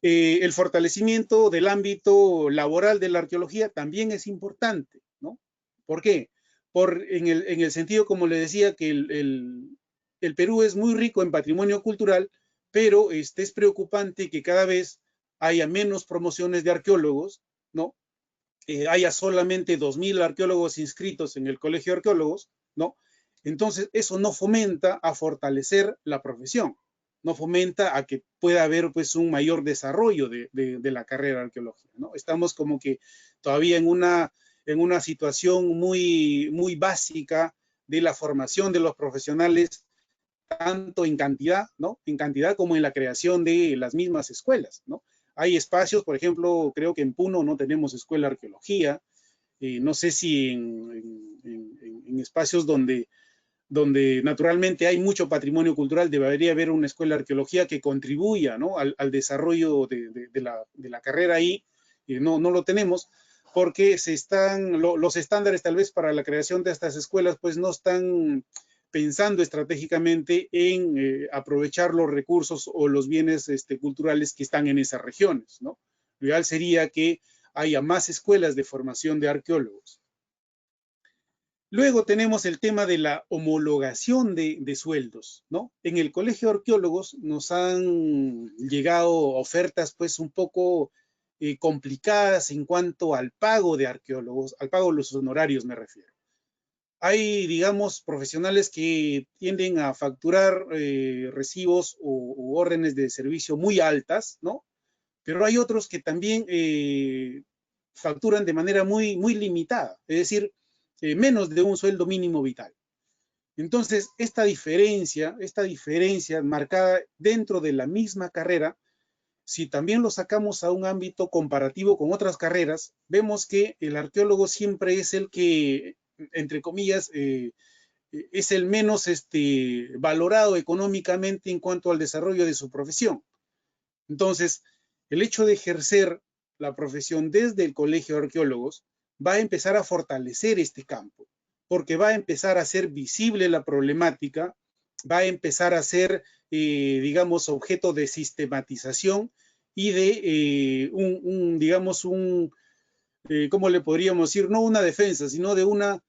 El fortalecimiento del ámbito laboral de la arqueología también es importante, ¿no? ¿Por qué? En el sentido, como le decía, que el Perú es muy rico en patrimonio cultural, pero es preocupante que cada vez haya menos promociones de arqueólogos, ¿no? Haya solamente 2.000 arqueólogos inscritos en el Colegio de Arqueólogos, ¿no? Entonces, eso no fomenta a fortalecer la profesión, no fomenta a que pueda haber pues un mayor desarrollo de la carrera de arqueología, ¿no? Estamos como que todavía en una situación muy básica de la formación de los profesionales, tanto en cantidad, ¿no? En cantidad como en la creación de las mismas escuelas, ¿no? Hay espacios, por ejemplo, creo que en Puno no tenemos escuela de arqueología, no sé si en espacios donde naturalmente hay mucho patrimonio cultural, debería haber una escuela de arqueología que contribuya, ¿no? al desarrollo de la carrera ahí. No lo tenemos porque los estándares tal vez para la creación de estas escuelas pues no están pensando estratégicamente en aprovechar los recursos o los bienes culturales que están en esas regiones, ¿no? Lo ideal sería que haya más escuelas de formación de arqueólogos. Luego tenemos el tema de la homologación de sueldos, ¿no? En el Colegio de Arqueólogos nos han llegado ofertas pues un poco complicadas en cuanto al pago de arqueólogos, al pago de los honorarios me refiero. Hay, digamos, profesionales que tienden a facturar recibos u órdenes de servicio muy altas, ¿no? Pero hay otros que también facturan de manera muy limitada, es decir, menos de un sueldo mínimo vital. Entonces, esta diferencia marcada dentro de la misma carrera, si también lo sacamos a un ámbito comparativo con otras carreras, vemos que el arqueólogo siempre es el que, entre comillas, es el menos valorado económicamente en cuanto al desarrollo de su profesión. Entonces, el hecho de ejercer la profesión desde el Colegio de Arqueólogos va a empezar a fortalecer este campo, porque va a empezar a ser visible la problemática, va a empezar a ser, digamos, objeto de sistematización y de ¿cómo le podríamos decir? No una defensa, sino de una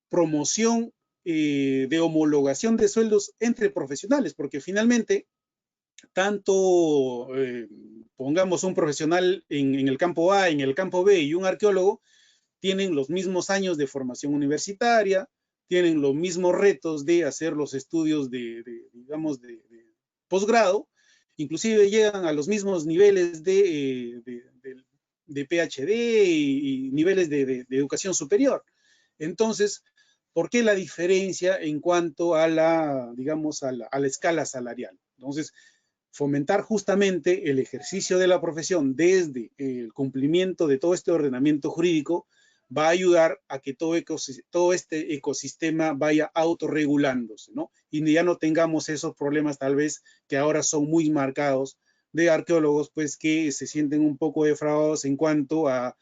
promoción de homologación de sueldos entre profesionales, porque finalmente, tanto, pongamos un profesional en el campo A, en el campo B y un arqueólogo, tienen los mismos años de formación universitaria, tienen los mismos retos de hacer los estudios digamos, de posgrado, inclusive llegan a los mismos niveles de PhD y niveles de educación superior. Entonces, ¿por qué la diferencia en cuanto a digamos, a la escala salarial? Entonces, fomentar justamente el ejercicio de la profesión desde el cumplimiento de todo este ordenamiento jurídico va a ayudar a que todo este ecosistema vaya autorregulándose, ¿no? Y ya no tengamos esos problemas tal vez que ahora son muy marcados de arqueólogos, pues que se sienten un poco defraudados en cuanto a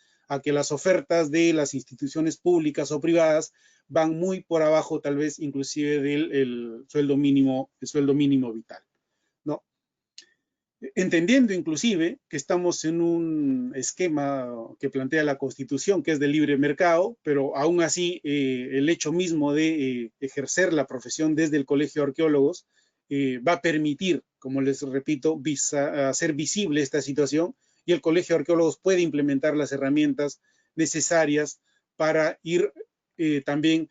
que las ofertas de las instituciones públicas o privadas van muy por abajo tal vez inclusive del sueldo mínimo vital, ¿no? Entendiendo inclusive que estamos en un esquema que plantea la Constitución, que es de libre mercado, pero aún así el hecho mismo de ejercer la profesión desde el Colegio de Arqueólogos va a permitir, como les repito, hacer visible esta situación, y el Colegio de Arqueólogos puede implementar las herramientas necesarias para ir también,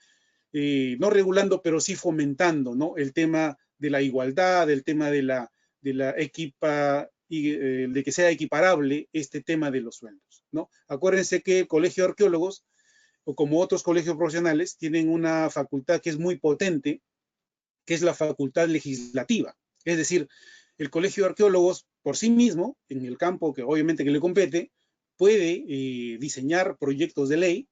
no regulando, pero sí fomentando, ¿no? El tema de la igualdad, el tema de que sea equiparable este tema de los sueldos, ¿no? Acuérdense que el Colegio de Arqueólogos, o como otros colegios profesionales, tienen una facultad que es muy potente, que es la facultad legislativa. Es decir, el Colegio de Arqueólogos por sí mismo, en el campo que obviamente que le compete, puede diseñar proyectos de ley,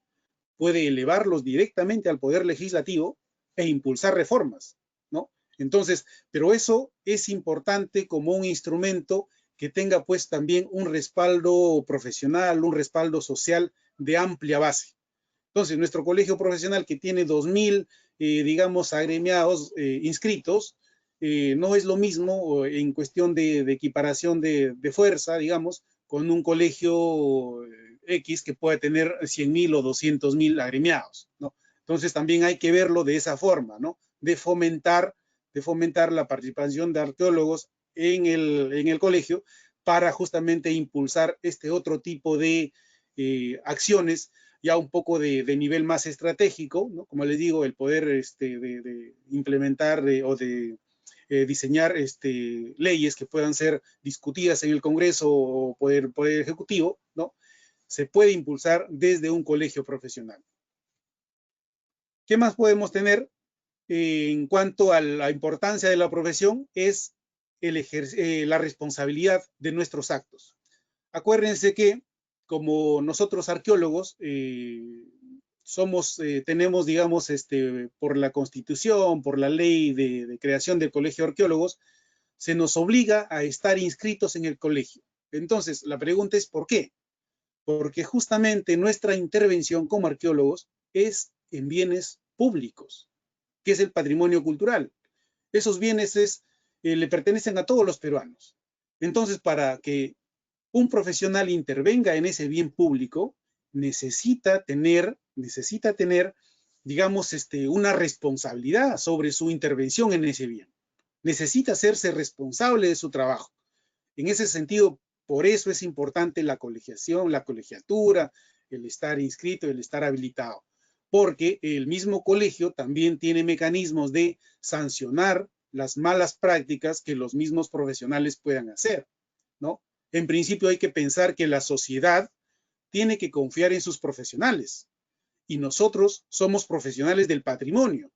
puede elevarlos directamente al Poder Legislativo e impulsar reformas, ¿no? Entonces, pero eso es importante como un instrumento que tenga pues también un respaldo profesional, un respaldo social de amplia base. Entonces, nuestro colegio profesional que tiene 2.000, digamos, agremiados inscritos, no es lo mismo en cuestión de equiparación de fuerza, digamos, con un colegio X que puede tener 100.000 o 200.000 agremiados, ¿no? Entonces también hay que verlo de esa forma, ¿no? De fomentar la participación de arqueólogos en el colegio para justamente impulsar este otro tipo de acciones ya un poco de nivel más estratégico, ¿no? Como les digo, el poder de implementar o de diseñar leyes que puedan ser discutidas en el Congreso o Poder Ejecutivo, ¿no? Se puede impulsar desde un colegio profesional. ¿Qué más podemos tener en cuanto a la importancia de la profesión? Es la responsabilidad de nuestros actos. Acuérdense que como nosotros arqueólogos tenemos, digamos, por la Constitución, por la ley de creación del Colegio de Arqueólogos, se nos obliga a estar inscritos en el colegio. Entonces, la pregunta es ¿por qué? Porque justamente nuestra intervención como arqueólogos es en bienes públicos, que es el patrimonio cultural. Esos bienes le pertenecen a todos los peruanos. Entonces, para que un profesional intervenga en ese bien público, necesita tener, digamos, una responsabilidad sobre su intervención en ese bien. Necesita hacerse responsable de su trabajo. En ese sentido, por eso es importante la colegiación, la colegiatura, el estar inscrito, el estar habilitado, porque el mismo colegio también tiene mecanismos de sancionar las malas prácticas que los mismos profesionales puedan hacer, ¿no? En principio hay que pensar que la sociedad tiene que confiar en sus profesionales y nosotros somos profesionales del patrimonio.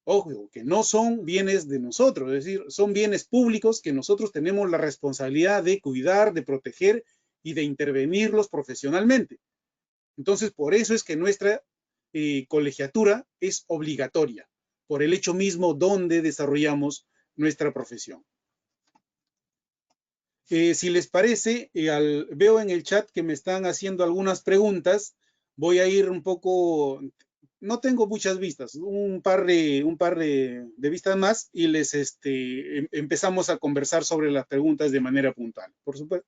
Ojo, que no son bienes de nosotros, es decir, son bienes públicos que nosotros tenemos la responsabilidad de cuidar, de proteger y de intervenirlos profesionalmente. Entonces, por eso es que nuestra colegiatura es obligatoria, por el hecho mismo donde desarrollamos nuestra profesión. Si les parece, veo en el chat que me están haciendo algunas preguntas. Voy a ir un poco, no tengo muchas vistas, un par de vistas más y les empezamos a conversar sobre las preguntas de manera puntual, por supuesto.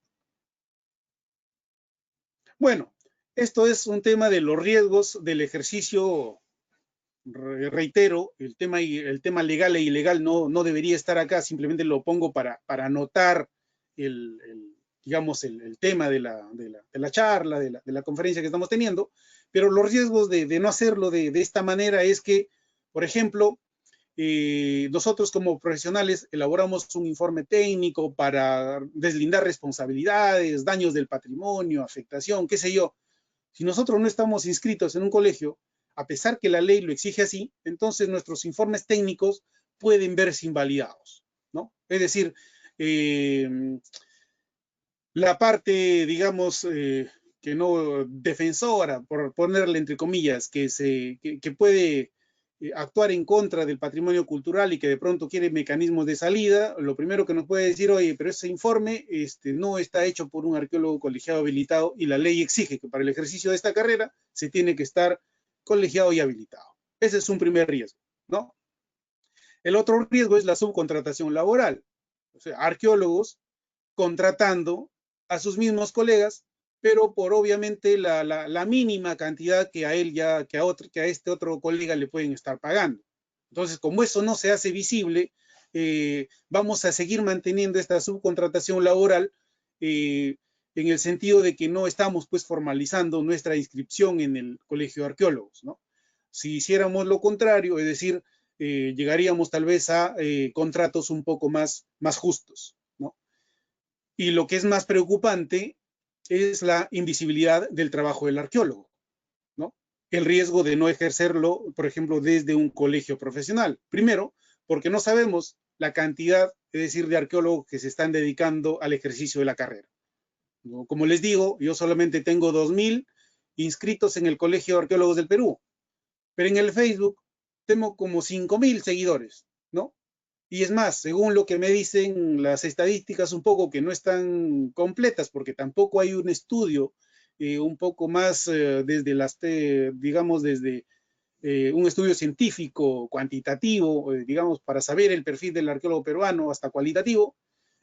Bueno, esto es un tema de los riesgos del ejercicio. Reitero, el tema legal e ilegal no debería estar acá, simplemente lo pongo para anotar digamos, el tema de la charla, de la conferencia que estamos teniendo, pero los riesgos de no hacerlo de esta manera es que, por ejemplo, nosotros como profesionales elaboramos un informe técnico para deslindar responsabilidades, daños del patrimonio, afectación, qué sé yo. Si nosotros no estamos inscritos en un colegio, a pesar que la ley lo exige así, entonces nuestros informes técnicos pueden verse invalidados, ¿no? Es decir, la parte, digamos, que no defensora, por ponerle entre comillas, que puede actuar en contra del patrimonio cultural y que de pronto quiere mecanismos de salida, lo primero que nos puede decir, oye, pero ese informe no está hecho por un arqueólogo colegiado habilitado y la ley exige que para el ejercicio de esta carrera se tiene que estar colegiado y habilitado. Ese es un primer riesgo, ¿no? El otro riesgo es la subcontratación laboral. O sea, arqueólogos contratando a sus mismos colegas, pero por obviamente la mínima cantidad que a él que a este otro colega le pueden estar pagando. Entonces, como eso no se hace visible, vamos a seguir manteniendo esta subcontratación laboral en el sentido de que no estamos pues formalizando nuestra inscripción en el Colegio de Arqueólogos, ¿no? Si hiciéramos lo contrario, es decir, llegaríamos tal vez a contratos un poco más justos, ¿no? Y lo que es más preocupante es la invisibilidad del trabajo del arqueólogo, ¿no? El riesgo de no ejercerlo, por ejemplo, desde un colegio profesional. Primero, porque no sabemos la cantidad, es decir, de arqueólogos que se están dedicando al ejercicio de la carrera, ¿no? Como les digo, yo solamente tengo 2.000 inscritos en el Colegio de Arqueólogos del Perú, pero en el Facebook tengo como 5.000 seguidores, ¿no? Y es más, según lo que me dicen las estadísticas un poco que no están completas, porque tampoco hay un estudio un poco más desde digamos, desde un estudio científico, cuantitativo, digamos, para saber el perfil del arqueólogo peruano, hasta cualitativo,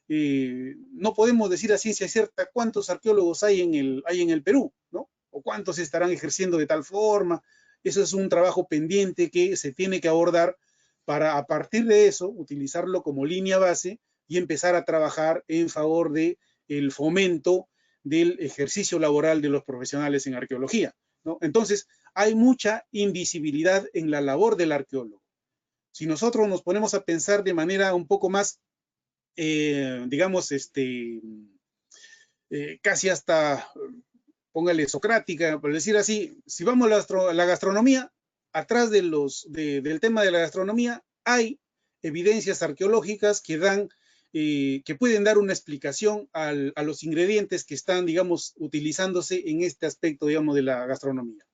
no podemos decir a ciencia cierta cuántos arqueólogos hay en el Perú, ¿no? O cuántos estarán ejerciendo de tal forma. Eso es un trabajo pendiente que se tiene que abordar para, a partir de eso, utilizarlo como línea base y empezar a trabajar en favor de el fomento del ejercicio laboral de los profesionales en arqueología, ¿no? Entonces, hay mucha invisibilidad en la labor del arqueólogo. Si nosotros nos ponemos a pensar de manera un poco más, digamos, casi hasta, póngale, socrática, por decir así, si vamos a la gastronomía, atrás de del tema de la gastronomía hay evidencias arqueológicas que dan, que pueden dar una explicación a los ingredientes que están, digamos, utilizándose en este aspecto, digamos, de la gastronomía.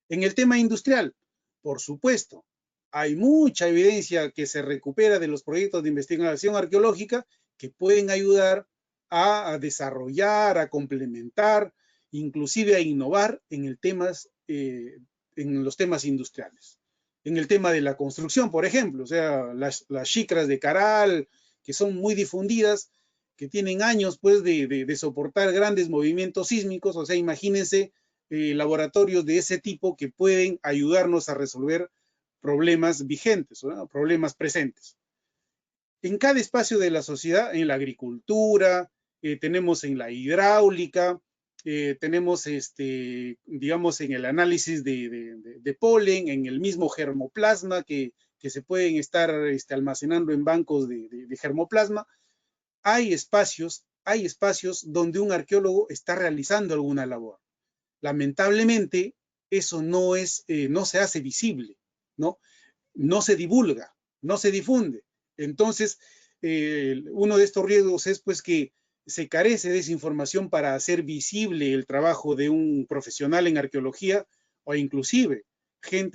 En el tema industrial, por supuesto, hay mucha evidencia que se recupera de los proyectos de investigación arqueológica que pueden ayudar a desarrollar, a complementar, inclusive a innovar en los temas industriales. En el tema de la construcción, por ejemplo, o sea, las xicras de Caral, que son muy difundidas, que tienen años pues de soportar grandes movimientos sísmicos, o sea, imagínense laboratorios de ese tipo que pueden ayudarnos a resolver problemas vigentes, ¿no? Problemas presentes. En cada espacio de la sociedad, en la agricultura, tenemos en la hidráulica, tenemos, digamos, en el análisis de polen, en el mismo germoplasma que se pueden estar almacenando en bancos de germoplasma. Hay espacios donde un arqueólogo está realizando alguna labor. Lamentablemente, eso no se hace visible, ¿no? No se divulga, no se difunde. Entonces, uno de estos riesgos es pues que se carece de esa información para hacer visible el trabajo de un profesional en arqueología, o inclusive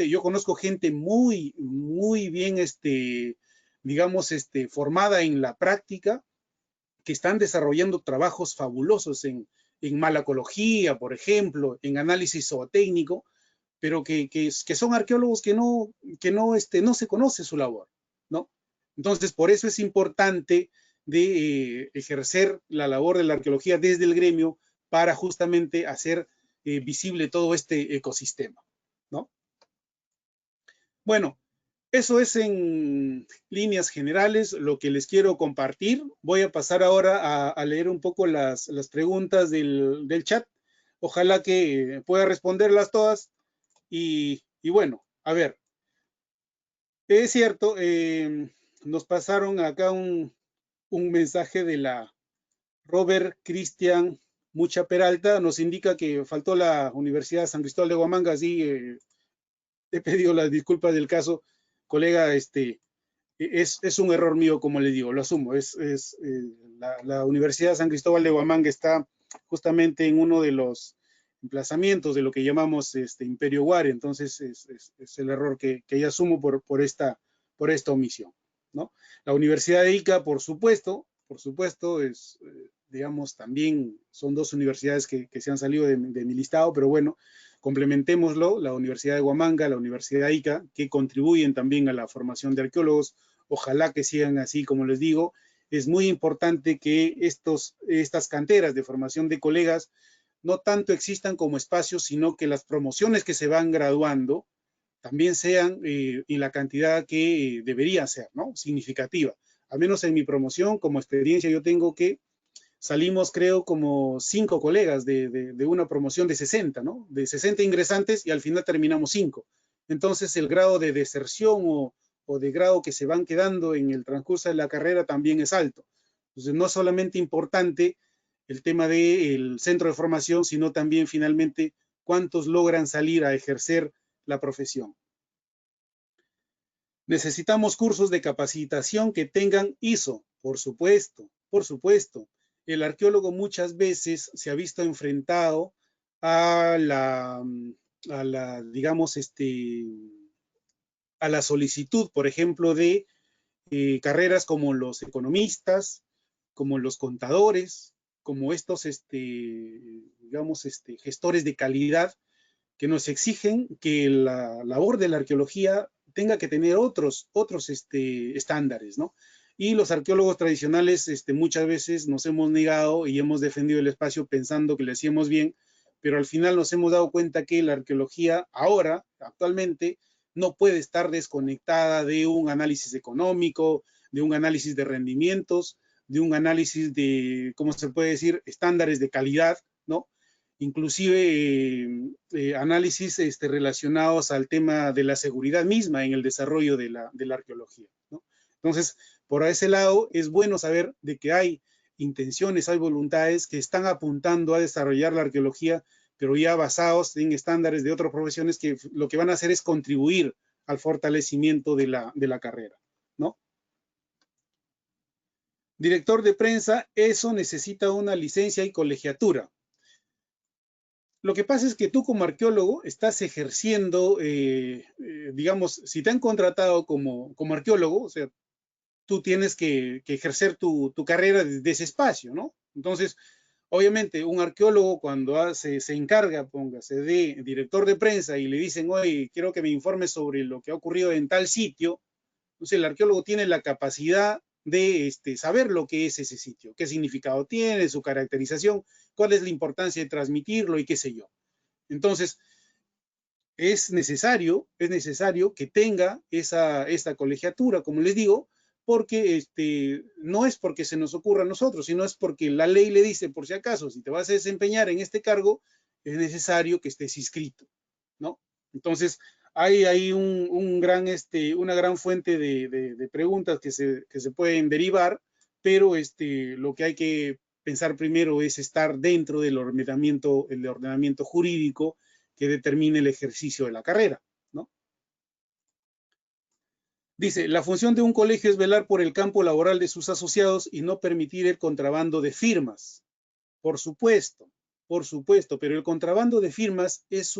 yo conozco gente muy, muy bien, digamos, formada en la práctica, que están desarrollando trabajos fabulosos en malacología, por ejemplo, en análisis zootécnico, pero que son arqueólogos que no se conoce su labor, ¿no? Entonces, por eso es importante de ejercer la labor de la arqueología desde el gremio para justamente hacer visible todo este ecosistema, ¿no? Bueno, eso es en líneas generales lo que les quiero compartir. Voy a pasar ahora a leer un poco las preguntas del chat. Ojalá que pueda responderlas todas. Y bueno, a ver, es cierto, nos pasaron acá un mensaje de la Robert Cristian Mucha Peralta, nos indica que faltó la Universidad de San Cristóbal de Huamanga, así he pedido las disculpas del caso, colega, es un error mío, como le digo, lo asumo, la Universidad de San Cristóbal de Huamanga está justamente en uno de los emplazamientos de lo que llamamos Imperio Guare, entonces es el error que ya asumo por esta omisión, ¿no? La Universidad de Ica, por supuesto, digamos, también son dos universidades que se han salido de mi listado, pero bueno, complementémoslo, la Universidad de Huamanga, la Universidad de Ica, que contribuyen también a la formación de arqueólogos, ojalá que sigan así, como les digo. Es muy importante que estas canteras de formación de colegas no tanto existan como espacios, sino que las promociones que se van graduando también sean en la cantidad que debería ser, ¿no? Significativa. Al menos en mi promoción, como experiencia, yo tengo que salimos, creo, como 5 colegas de una promoción de 60, ¿no? De 60 ingresantes y al final terminamos 5. Entonces, el grado de deserción o de grado que se van quedando en el transcurso de la carrera también es alto. Entonces, no es solamente importante el tema del centro de formación, sino también finalmente cuántos logran salir a ejercer la profesión. Necesitamos cursos de capacitación que tengan ISO, por supuesto, por supuesto. El arqueólogo muchas veces se ha visto enfrentado a digamos, a la solicitud, por ejemplo, de carreras como los economistas, como los contadores, como estos, digamos, gestores de calidad, que nos exigen que la labor de la arqueología tenga que tener otros estándares, ¿no? Y los arqueólogos tradicionales muchas veces nos hemos negado y hemos defendido el espacio pensando que lo hacíamos bien, pero al final nos hemos dado cuenta que la arqueología ahora, actualmente, no puede estar desconectada de un análisis económico, de un análisis de rendimientos, de un análisis de, ¿cómo se puede decir?, estándares de calidad, ¿no? Inclusive análisis relacionados al tema de la seguridad misma en el desarrollo de la arqueología, ¿no? Entonces, por ese lado, es bueno saber de que hay intenciones, hay voluntades que están apuntando a desarrollar la arqueología, pero ya basados en estándares de otras profesiones que lo que van a hacer es contribuir al fortalecimiento de la carrera, ¿no? Director de prensa, eso necesita una licencia y colegiatura. Lo que pasa es que tú como arqueólogo estás ejerciendo, digamos, si te han contratado como arqueólogo, o sea, tú tienes que ejercer tu carrera desde ese espacio, ¿no? Entonces, obviamente, un arqueólogo cuando se encarga, póngase, de director de prensa y le dicen, oye, quiero que me informes sobre lo que ha ocurrido en tal sitio, entonces el arqueólogo tiene la capacidad de saber lo que es ese sitio, qué significado tiene, su caracterización, cuál es la importancia de transmitirlo y qué sé yo. Entonces, es necesario que tenga esta colegiatura, como les digo, porque no es porque se nos ocurra a nosotros, sino es porque la ley le dice, por si acaso, si te vas a desempeñar en este cargo, es necesario que estés inscrito, ¿no? Entonces, hay ahí una gran fuente de preguntas que se pueden derivar, pero lo que hay que pensar primero es estar dentro del ordenamiento jurídico que determine el ejercicio de la carrera, ¿no? Dice, la función de un colegio es velar por el campo laboral de sus asociados y no permitir el contrabando de firmas. Por supuesto, pero el contrabando de firmas es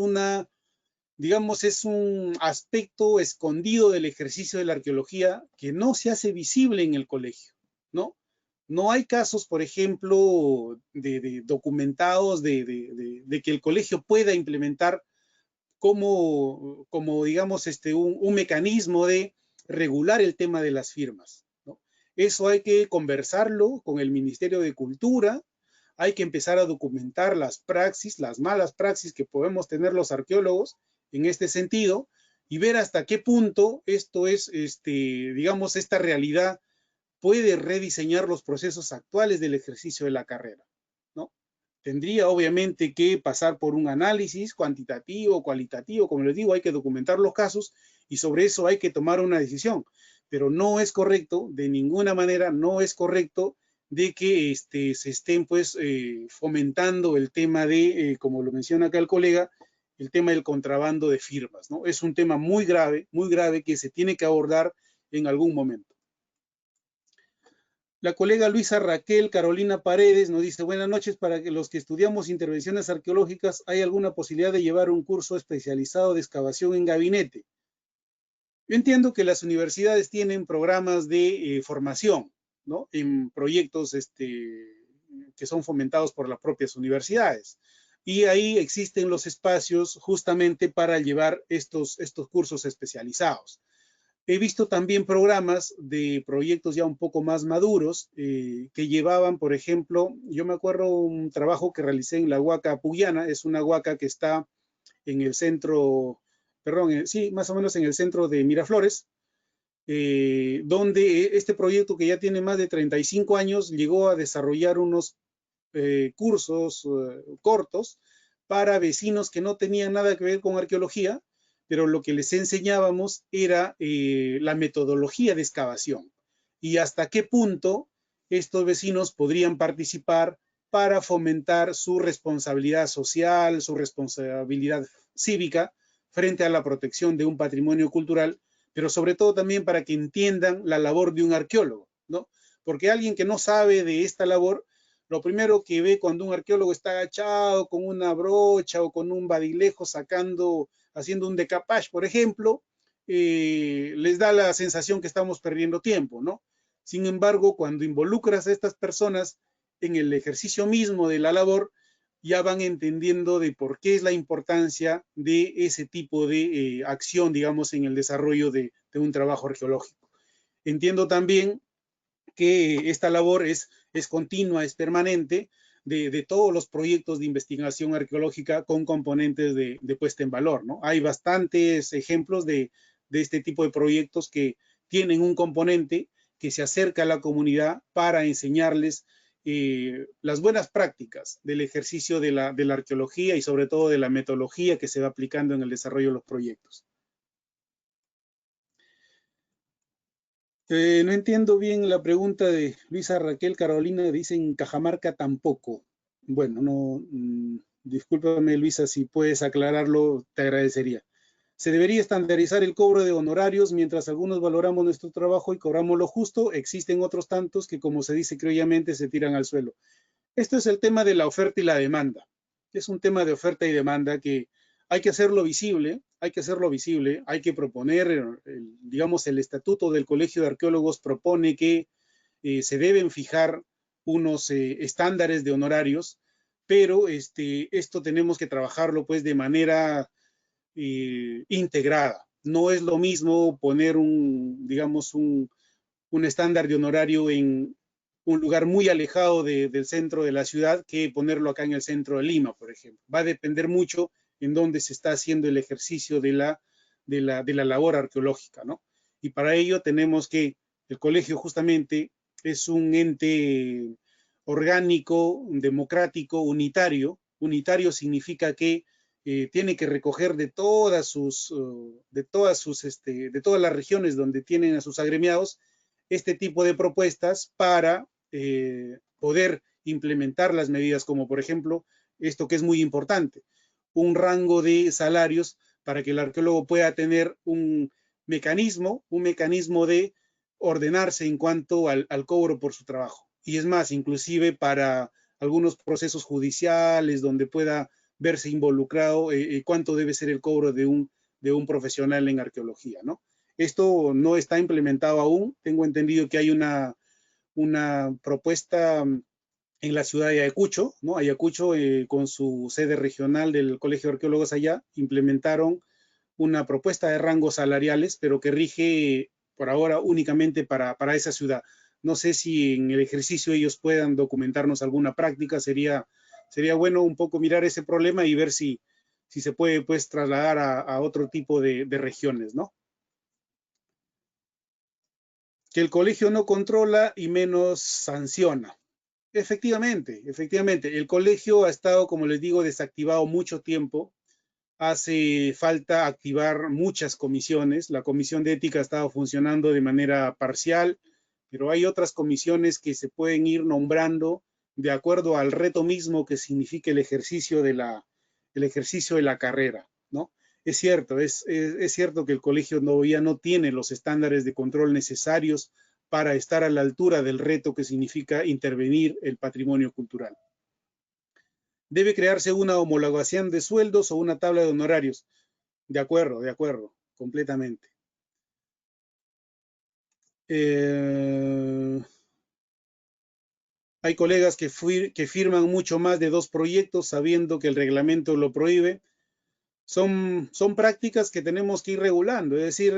digamos, es un aspecto escondido del ejercicio de la arqueología que no se hace visible en el colegio, ¿no? No hay casos, por ejemplo, documentados de que el colegio pueda implementar como digamos, un mecanismo de regular el tema de las firmas, ¿no? Eso hay que conversarlo con el Ministerio de Cultura, hay que empezar a documentar las praxis, las malas praxis que podemos tener los arqueólogos en este sentido y ver hasta qué punto esto es, digamos, esta realidad puede rediseñar los procesos actuales del ejercicio de la carrera, ¿no? Tendría obviamente que pasar por un análisis cuantitativo, cualitativo, como les digo, hay que documentar los casos y sobre eso hay que tomar una decisión, pero no es correcto, de ninguna manera no es correcto de que se estén pues fomentando el tema de, como lo menciona acá el colega, el tema del contrabando de firmas, ¿no? Es un tema muy grave que se tiene que abordar en algún momento. La colega Luisa Raquel Carolina Paredes nos dice, buenas noches, para que los que estudiamos intervenciones arqueológicas, ¿hay alguna posibilidad de llevar un curso especializado de excavación en gabinete? Yo entiendo que las universidades tienen programas de formación, ¿no? En proyectos que son fomentados por las propias universidades. Y ahí existen los espacios justamente para llevar estos cursos especializados. He visto también programas de proyectos ya un poco más maduros que llevaban, por ejemplo, yo me acuerdo un trabajo que realicé en la Huaca Puyana, es una huaca que está en el centro, perdón, sí, más o menos en el centro de Miraflores, donde este proyecto que ya tiene más de 35 años llegó a desarrollar unos cursos cortos para vecinos que no tenían nada que ver con arqueología, pero lo que les enseñábamos era la metodología de excavación y hasta qué punto estos vecinos podrían participar para fomentar su responsabilidad social, su responsabilidad cívica frente a la protección de un patrimonio cultural, pero sobre todo también para que entiendan la labor de un arqueólogo, ¿no? Porque alguien que no sabe de esta labor, lo primero que ve cuando un arqueólogo está agachado con una brocha o con un badilejo haciendo un decapage, por ejemplo, les da la sensación que estamos perdiendo tiempo, ¿no? Sin embargo, cuando involucras a estas personas en el ejercicio mismo de la labor, ya van entendiendo de por qué es la importancia de ese tipo de acción, digamos, en el desarrollo de un trabajo arqueológico. Entiendo también que esta labor es continua, es permanente, de todos los proyectos de investigación arqueológica con componentes de puesta en valor, ¿no? Hay bastantes ejemplos de este tipo de proyectos que tienen un componente que se acerca a la comunidad para enseñarles las buenas prácticas del ejercicio de la arqueología y sobre todo de la metodología que se va aplicando en el desarrollo de los proyectos. No entiendo bien la pregunta de Luisa Raquel Carolina, dice en Cajamarca tampoco. Bueno, no, discúlpame Luisa, si puedes aclararlo, te agradecería. Se debería estandarizar el cobro de honorarios, mientras algunos valoramos nuestro trabajo y cobramos lo justo, existen otros tantos que, como se dice criollamente, se tiran al suelo. Esto es el tema de la oferta y la demanda. Es un tema de oferta y demanda que hay que hacerlo visible, hay que proponer, digamos, el estatuto del Colegio de Arqueólogos propone que se deben fijar unos estándares de honorarios, pero esto tenemos que trabajarlo pues de manera integrada. No es lo mismo poner digamos, un estándar de honorario en un lugar muy alejado del centro de la ciudad que ponerlo acá en el centro de Lima, por ejemplo. Va a depender mucho en dónde se está haciendo el ejercicio de la labor arqueológica, ¿no? Y para ello tenemos que el colegio justamente es un ente orgánico, democrático, unitario. Unitario significa que tiene que recoger de todas las regiones donde tienen a sus agremiados este tipo de propuestas para poder implementar las medidas, como por ejemplo esto que es muy importante, un rango de salarios para que el arqueólogo pueda tener un mecanismo de ordenarse en cuanto al cobro por su trabajo. Y es más, inclusive para algunos procesos judiciales donde pueda verse involucrado cuánto debe ser el cobro de un profesional en arqueología, ¿no? Esto no está implementado aún. Tengo entendido que hay una propuesta en la ciudad de Ayacucho, ¿no? Ayacucho, con su sede regional del Colegio de Arqueólogos allá, implementaron una propuesta de rangos salariales, pero que rige por ahora únicamente para esa ciudad. No sé si en el ejercicio ellos puedan documentarnos alguna práctica, sería bueno un poco mirar ese problema y ver si se puede pues trasladar a otro tipo de regiones, ¿no? Que el colegio no controla y menos sanciona. Efectivamente, el colegio ha estado, como les digo, desactivado mucho tiempo. Hace falta activar muchas comisiones. La comisión de ética ha estado funcionando de manera parcial, pero hay otras comisiones que se pueden ir nombrando de acuerdo al reto mismo que significa el ejercicio de la carrera, ¿no? Es cierto, es cierto que el colegio ya no tiene los estándares de control necesarios para estar a la altura del reto que significa intervenir el patrimonio cultural. Debe crearse una homologación de sueldos o una tabla de honorarios. De acuerdo, completamente. Hay colegas que firman mucho más de 2 proyectos sabiendo que el reglamento lo prohíbe. Son prácticas que tenemos que ir regulando, es decir,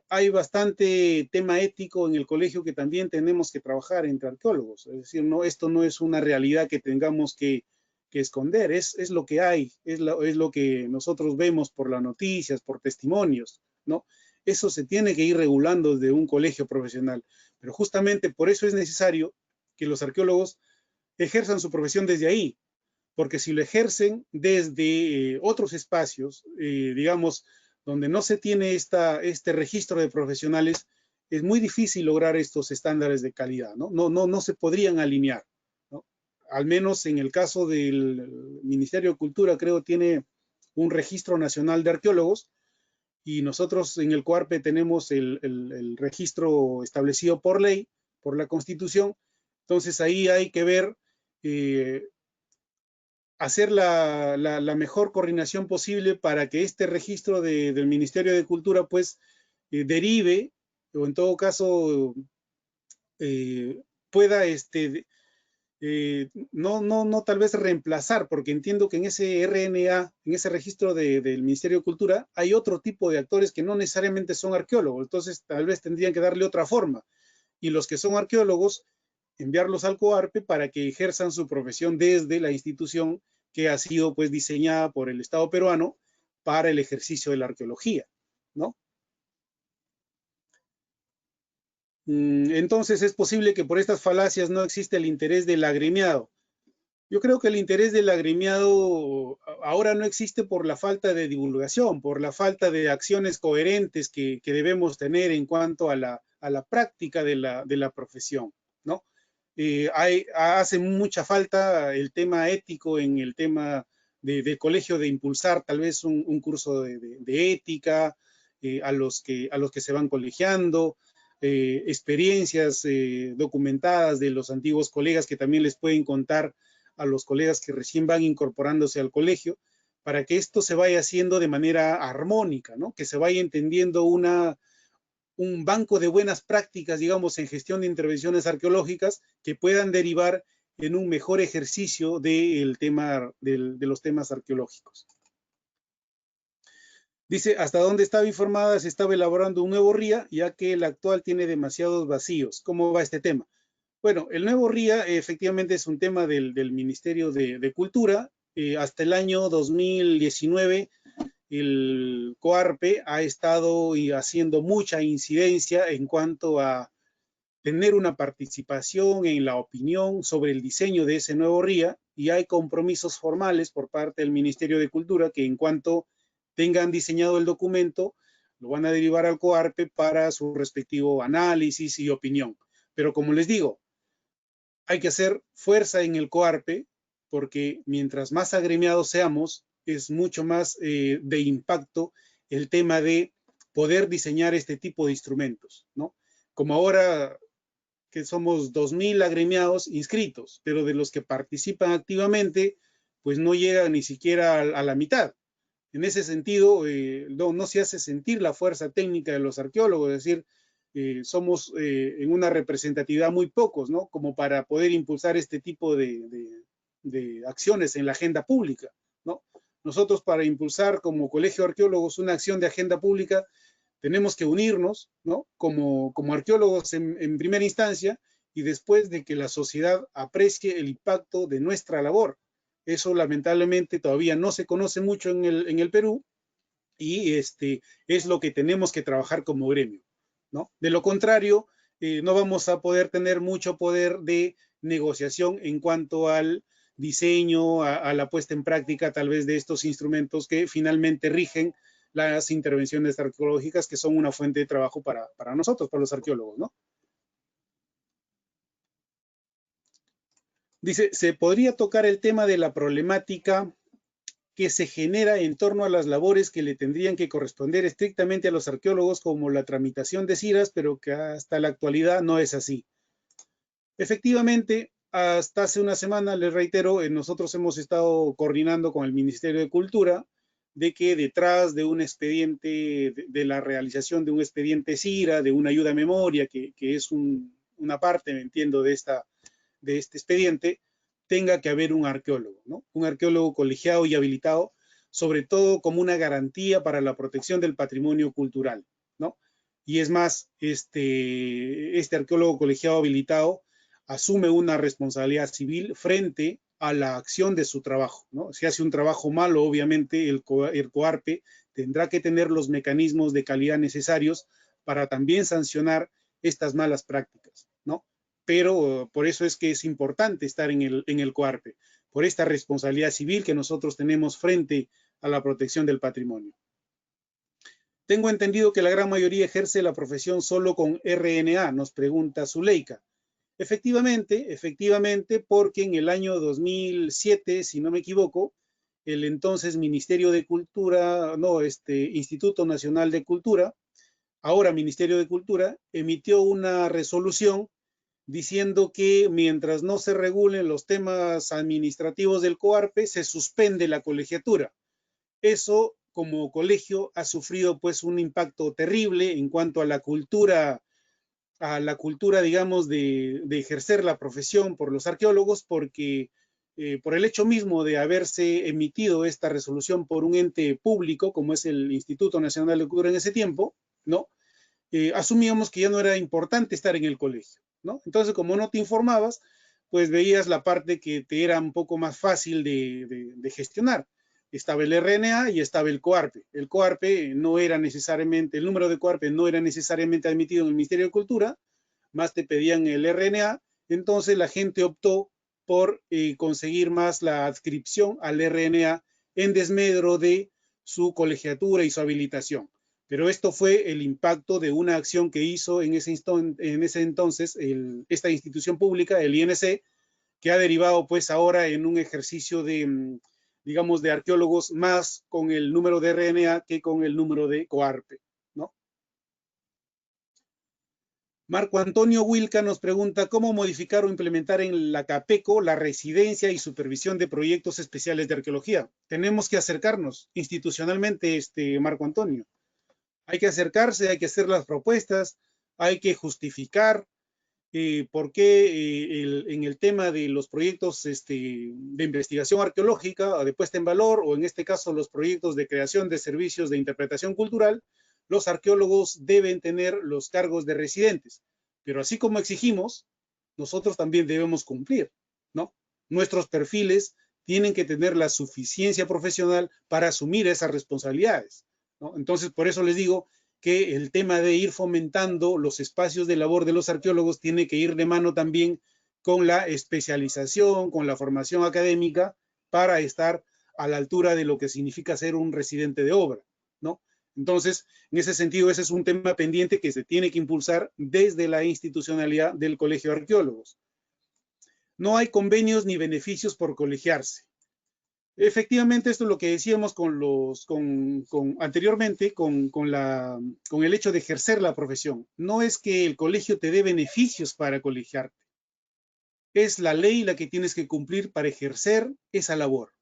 hay bastante tema ético en el colegio que también tenemos que trabajar entre arqueólogos, es decir, esto no es una realidad que tengamos que esconder, es lo que hay, es lo que nosotros vemos por las noticias, por testimonios, ¿no? Eso se tiene que ir regulando desde un colegio profesional, pero justamente por eso es necesario que los arqueólogos ejerzan su profesión desde ahí, porque si lo ejercen desde otros espacios, digamos, donde no se tiene este registro de profesionales, es muy difícil lograr estos estándares de calidad, ¿no? No se podrían alinear, ¿no? Al menos en el caso del Ministerio de Cultura, creo tiene un registro nacional de arqueólogos, y nosotros en el COARPE tenemos el registro establecido por ley, por la Constitución. Entonces ahí hay que ver hacer la mejor coordinación posible para que este registro del Ministerio de Cultura pues derive, o en todo caso pueda no tal vez reemplazar, porque entiendo que en ese RNA, en ese registro del Ministerio de Cultura, hay otro tipo de actores que no necesariamente son arqueólogos, entonces tal vez tendrían que darle otra forma. Y los que son arqueólogos, enviarlos al COARPE para que ejerzan su profesión desde la institución que ha sido pues diseñada por el Estado peruano para el ejercicio de la arqueología, ¿no? Entonces es posible que por estas falacias no existe el interés del agremiado. Yo creo que el interés del agremiado ahora no existe por la falta de divulgación, por la falta de acciones coherentes que debemos tener en cuanto a la práctica de la profesión, ¿no? Hace mucha falta el tema ético en el tema del colegio, de impulsar tal vez un curso de ética a los que se van colegiando, experiencias documentadas de los antiguos colegas que también les pueden contar a los colegas que recién van incorporándose al colegio, para que esto se vaya haciendo de manera armónica, ¿no? Que se vaya entendiendo un banco de buenas prácticas, digamos, en gestión de intervenciones arqueológicas que puedan derivar en un mejor ejercicio del tema, de los temas arqueológicos. Dice, hasta donde estaba informada, se estaba elaborando un nuevo RIA, ya que el actual tiene demasiados vacíos. ¿Cómo va este tema? Bueno, el nuevo RIA efectivamente es un tema del Ministerio de Cultura. Hasta el año 2019, el COARPE ha estado haciendo mucha incidencia en cuanto a tener una participación en la opinión sobre el diseño de ese nuevo RIA, y hay compromisos formales por parte del Ministerio de Cultura que en cuanto tengan diseñado el documento, lo van a derivar al COARPE para su respectivo análisis y opinión. Pero como les digo, hay que hacer fuerza en el COARPE, porque mientras más agremiados seamos, es mucho más de impacto el tema de poder diseñar este tipo de instrumentos, ¿no? Como ahora que somos 2.000 agremiados inscritos, pero de los que participan activamente, pues no llega ni siquiera a la mitad. En ese sentido, no se hace sentir la fuerza técnica de los arqueólogos, es decir, somos en una representatividad muy pocos, ¿no? Como para poder impulsar este tipo de acciones en la agenda pública, ¿no? Nosotros, para impulsar como Colegio de Arqueólogos una acción de agenda pública, tenemos que unirnos, ¿no? Como arqueólogos en primera instancia, y después de que la sociedad aprecie el impacto de nuestra labor. Eso lamentablemente todavía no se conoce mucho en el Perú, y es lo que tenemos que trabajar como gremio, ¿no? De lo contrario, no vamos a poder tener mucho poder de negociación en cuanto al diseño, a la puesta en práctica tal vez de estos instrumentos que finalmente rigen las intervenciones arqueológicas, que son una fuente de trabajo para nosotros, para los arqueólogos, ¿no? Dice, ¿se podría tocar el tema de la problemática que se genera en torno a las labores que le tendrían que corresponder estrictamente a los arqueólogos, como la tramitación de CIRAS, pero que hasta la actualidad no es así? Efectivamente, hasta hace una semana, les reitero, nosotros hemos estado coordinando con el Ministerio de Cultura de que detrás de un expediente, de la realización de un expediente CIRA, de una ayuda a memoria, que es una parte, me entiendo, de este expediente, tenga que haber un arqueólogo, ¿no? Un arqueólogo colegiado y habilitado, sobre todo como una garantía para la protección del patrimonio cultural, ¿no? Y es más, este arqueólogo colegiado habilitado asume una responsabilidad civil frente a la acción de su trabajo, ¿no? Si hace un trabajo malo, obviamente el COARPE tendrá que tener los mecanismos de calidad necesarios para también sancionar estas malas prácticas, ¿no? Pero por eso es que es importante estar en el COARPE, por esta responsabilidad civil que nosotros tenemos frente a la protección del patrimonio. Tengo entendido que la gran mayoría ejerce la profesión solo con RNA, nos pregunta Zuleika. Efectivamente, porque en el año 2007, si no me equivoco, el entonces Ministerio de Cultura, Instituto Nacional de Cultura, ahora Ministerio de Cultura, emitió una resolución diciendo que mientras no se regulen los temas administrativos del COARPE, se suspende la colegiatura. Eso, como colegio, ha sufrido pues un impacto terrible en cuanto a la cultura a la cultura, digamos, de ejercer la profesión por los arqueólogos, porque por el hecho mismo de haberse emitido esta resolución por un ente público, como es el Instituto Nacional de Cultura en ese tiempo, ¿no? Asumíamos que ya no era importante estar en el colegio, ¿no? Entonces, como no te informabas, pues veías la parte que te era un poco más fácil de gestionar. Estaba el RNA y estaba el COARPE. El COARPE no era necesariamente, el número de COARPE no era necesariamente admitido en el Ministerio de Cultura, más te pedían el RNA, entonces la gente optó por conseguir más la adscripción al RNA en desmedro de su colegiatura y su habilitación. Pero esto fue el impacto de una acción que hizo en ese entonces esta institución pública, el INC, que ha derivado pues ahora en un ejercicio de, digamos, de arqueólogos más con el número de RNA que con el número de COARPE, ¿no? Marco Antonio Wilca nos pregunta cómo modificar o implementar en la CAPECO la residencia y supervisión de proyectos especiales de arqueología. Tenemos que acercarnos institucionalmente, Marco Antonio. Hay que acercarse, hay que hacer las propuestas, hay que justificar por qué en el tema de los proyectos de investigación arqueológica o de puesta en valor, o en este caso los proyectos de creación de servicios de interpretación cultural, los arqueólogos deben tener los cargos de residentes. Pero así como exigimos, nosotros también debemos cumplir, ¿no? Nuestros perfiles tienen que tener la suficiencia profesional para asumir esas responsabilidades, ¿no? Entonces, por eso les digo que el tema de ir fomentando los espacios de labor de los arqueólogos tiene que ir de mano también con la especialización, con la formación académica, para estar a la altura de lo que significa ser un residente de obra, ¿no? Entonces, en ese sentido, ese es un tema pendiente que se tiene que impulsar desde la institucionalidad del Colegio de Arqueólogos. No hay convenios ni beneficios por colegiarse. Efectivamente, esto es lo que decíamos anteriormente con el hecho de ejercer la profesión. No es que el colegio te dé beneficios para colegiarte. Es la ley la que tienes que cumplir para ejercer esa labor.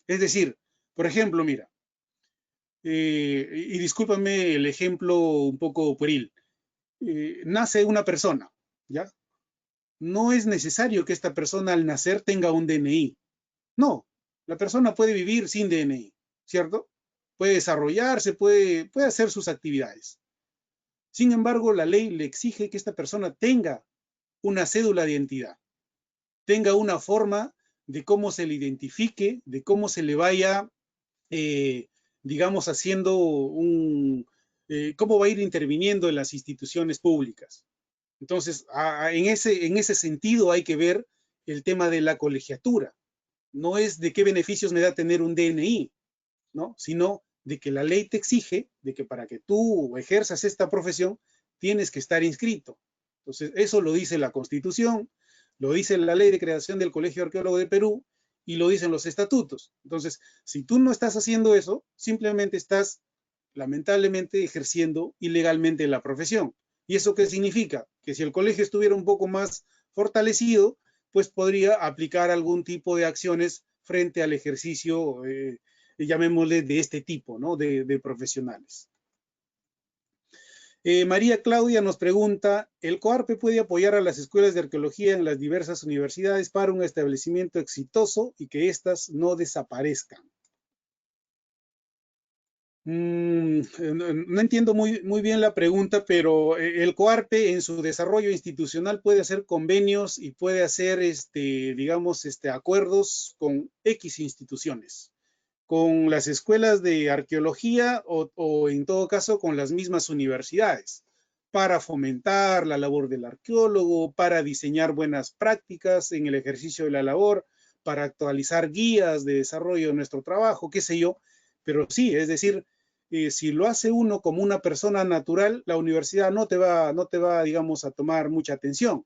Es decir, por ejemplo, mira, y discúlpame el ejemplo un poco pueril. Nace una persona, ¿ya? No es necesario que esta persona al nacer tenga un DNI. No, la persona puede vivir sin DNI, ¿cierto? Puede desarrollarse, puede hacer sus actividades. Sin embargo, la ley le exige que esta persona tenga una cédula de identidad, tenga una forma de cómo se le identifique, de cómo se le vaya, digamos, haciendo cómo va a ir interviniendo en las instituciones públicas. Entonces, en ese sentido hay que ver el tema de la colegiatura. No es de qué beneficios me da tener un DNI, ¿no? Sino de que la ley te exige de que para que tú ejerzas esta profesión tienes que estar inscrito. Entonces, eso lo dice la Constitución, lo dice la Ley de Creación del Colegio Arqueólogo de Perú y lo dicen los estatutos. Entonces, si tú no estás haciendo eso, simplemente estás, lamentablemente, ejerciendo ilegalmente la profesión. ¿Y eso qué significa? Que si el colegio estuviera un poco más fortalecido, pues podría aplicar algún tipo de acciones frente al ejercicio, llamémosle, de este tipo, ¿no? de profesionales. María Claudia nos pregunta, ¿el COARPE puede apoyar a las escuelas de arqueología en las diversas universidades para un establecimiento exitoso y que éstas no desaparezcan? No entiendo muy bien la pregunta, pero el COARPE en su desarrollo institucional puede hacer convenios y puede hacer, digamos, acuerdos con X instituciones, con las escuelas de arqueología o en todo caso con las mismas universidades, para fomentar la labor del arqueólogo, para diseñar buenas prácticas en el ejercicio de la labor, para actualizar guías de desarrollo de nuestro trabajo, qué sé yo. Pero sí, es decir, si lo hace uno como una persona natural, la universidad no te va, digamos, a tomar mucha atención.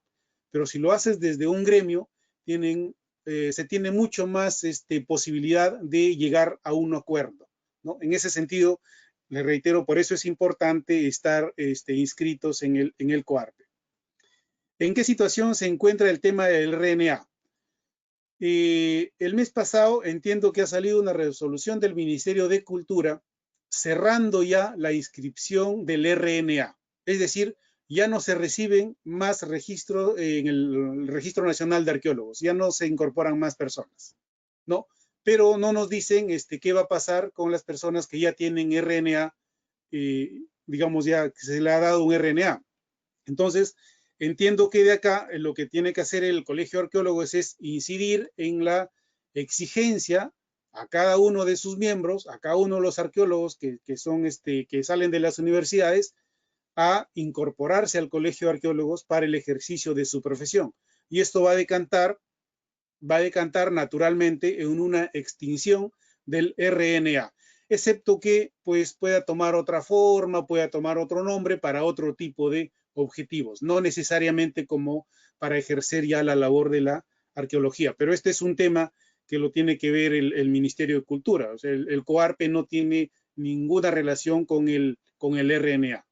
Pero si lo haces desde un gremio, se tiene mucho más posibilidad de llegar a un acuerdo, ¿no? En ese sentido, le reitero, por eso es importante estar inscritos en el COARPE. ¿En qué situación se encuentra el tema del RNA? El mes pasado entiendo que ha salido una resolución del Ministerio de Cultura cerrando ya la inscripción del RNA. Es decir, ya no se reciben más registro en el Registro Nacional de Arqueólogos, ya no se incorporan más personas, ¿no? Pero no nos dicen qué va a pasar con las personas que ya tienen RNA, digamos ya que se le ha dado un RNA. Entonces, entiendo que de acá lo que tiene que hacer el Colegio de Arqueólogos es incidir en la exigencia a cada uno de sus miembros, a cada uno de los arqueólogos que salen de las universidades, a incorporarse al Colegio de Arqueólogos para el ejercicio de su profesión. Y esto va a decantar naturalmente en una extinción del RNA, excepto que pues pueda tomar otra forma, pueda tomar otro nombre para otro tipo de objetivos, no necesariamente como para ejercer ya la labor de la arqueología. Pero este es un tema que lo tiene que ver el Ministerio de Cultura. O sea, el COARPE no tiene ninguna relación con el RNA.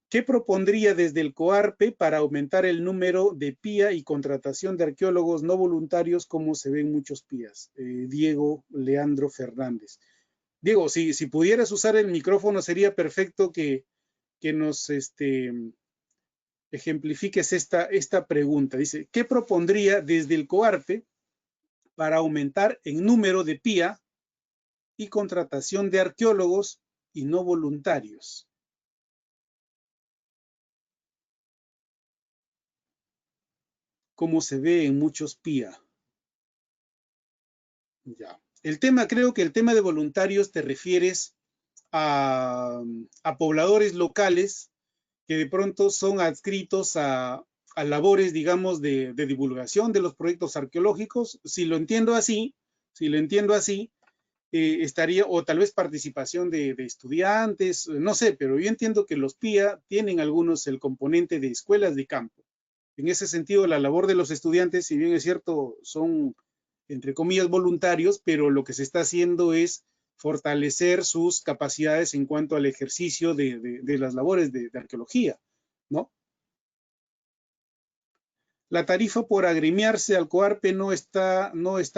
¿Qué propondría desde el COARPE para aumentar el número de PIA y contratación de arqueólogos no voluntarios como se ven muchos PIAs? Diego Leandro Fernández. Diego, si pudieras usar el micrófono sería perfecto que nos ejemplifiques esta pregunta. Dice, ¿qué propondría desde el COARPE para aumentar el número de PIA y contratación de arqueólogos y no voluntarios? Como se ve en muchos PIA. Ya. Creo que el tema de voluntarios te refieres a pobladores locales que de pronto son adscritos a labores, digamos, de divulgación de los proyectos arqueológicos. Si lo entiendo así, estaría, o tal vez participación de estudiantes, no sé, pero yo entiendo que los PIA tienen algunos el componente de escuelas de campo. En ese sentido, la labor de los estudiantes, si bien es cierto, son, entre comillas, voluntarios, pero lo que se está haciendo es fortalecer sus capacidades en cuanto al ejercicio de las labores de arqueología, ¿no? La tarifa por agremiarse al COARPE no está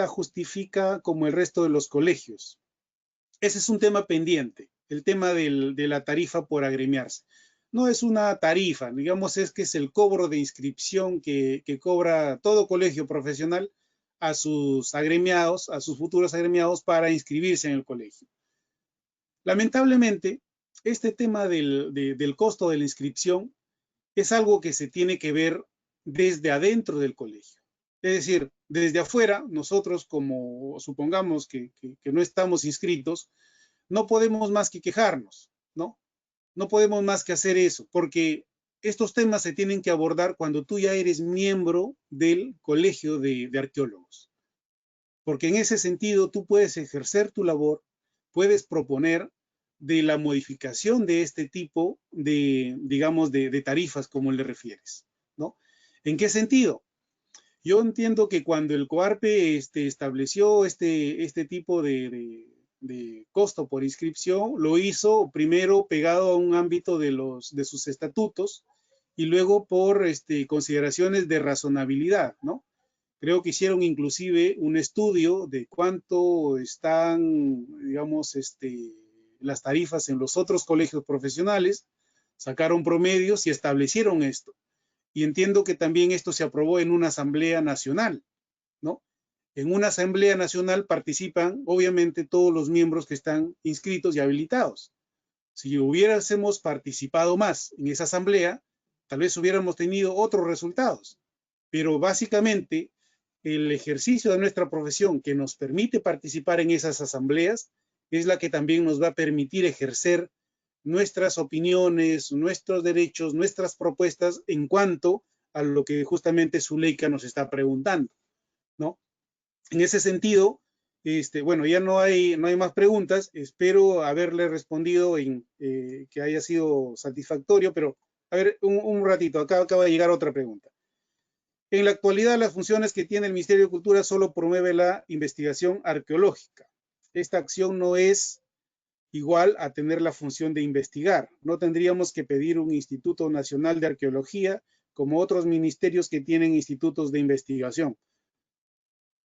justifica como el resto de los colegios. Ese es un tema pendiente, el tema de la tarifa por agremiarse. No es una tarifa, digamos, es el cobro de inscripción que cobra todo colegio profesional a sus agremiados, a sus futuros agremiados para inscribirse en el colegio. Lamentablemente, este tema del costo de la inscripción es algo que se tiene que ver desde adentro del colegio. Es decir, desde afuera, nosotros como supongamos que no estamos inscritos, no podemos más que quejarnos, ¿no? No podemos más que hacer eso, porque estos temas se tienen que abordar cuando tú ya eres miembro del colegio de arqueólogos. Porque en ese sentido tú puedes ejercer tu labor, puedes proponer de la modificación de este tipo de, digamos, de tarifas como le refieres, ¿no? ¿En qué sentido? Yo entiendo que cuando el COARPE estableció este tipo de costo por inscripción, lo hizo primero pegado a un ámbito de sus estatutos y luego por consideraciones de razonabilidad, ¿no? Creo que hicieron inclusive un estudio de cuánto están, digamos, las tarifas en los otros colegios profesionales, sacaron promedios y establecieron esto. Y entiendo que también esto se aprobó en una asamblea nacional, ¿no? En una asamblea nacional participan, obviamente, todos los miembros que están inscritos y habilitados. Si hubiésemos participado más en esa asamblea, tal vez hubiéramos tenido otros resultados. Pero básicamente, el ejercicio de nuestra profesión que nos permite participar en esas asambleas es la que también nos va a permitir ejercer nuestras opiniones, nuestros derechos, nuestras propuestas en cuanto a lo que justamente Zuleika nos está preguntando, ¿no? En ese sentido, bueno, ya no hay más preguntas. Espero haberle respondido que haya sido satisfactorio, pero a ver, un ratito, acá acaba de llegar otra pregunta. En la actualidad, las funciones que tiene el Ministerio de Cultura solo promueve la investigación arqueológica. Esta acción no es igual a tener la función de investigar. No tendríamos que pedir un Instituto Nacional de Arqueología como otros ministerios que tienen institutos de investigación.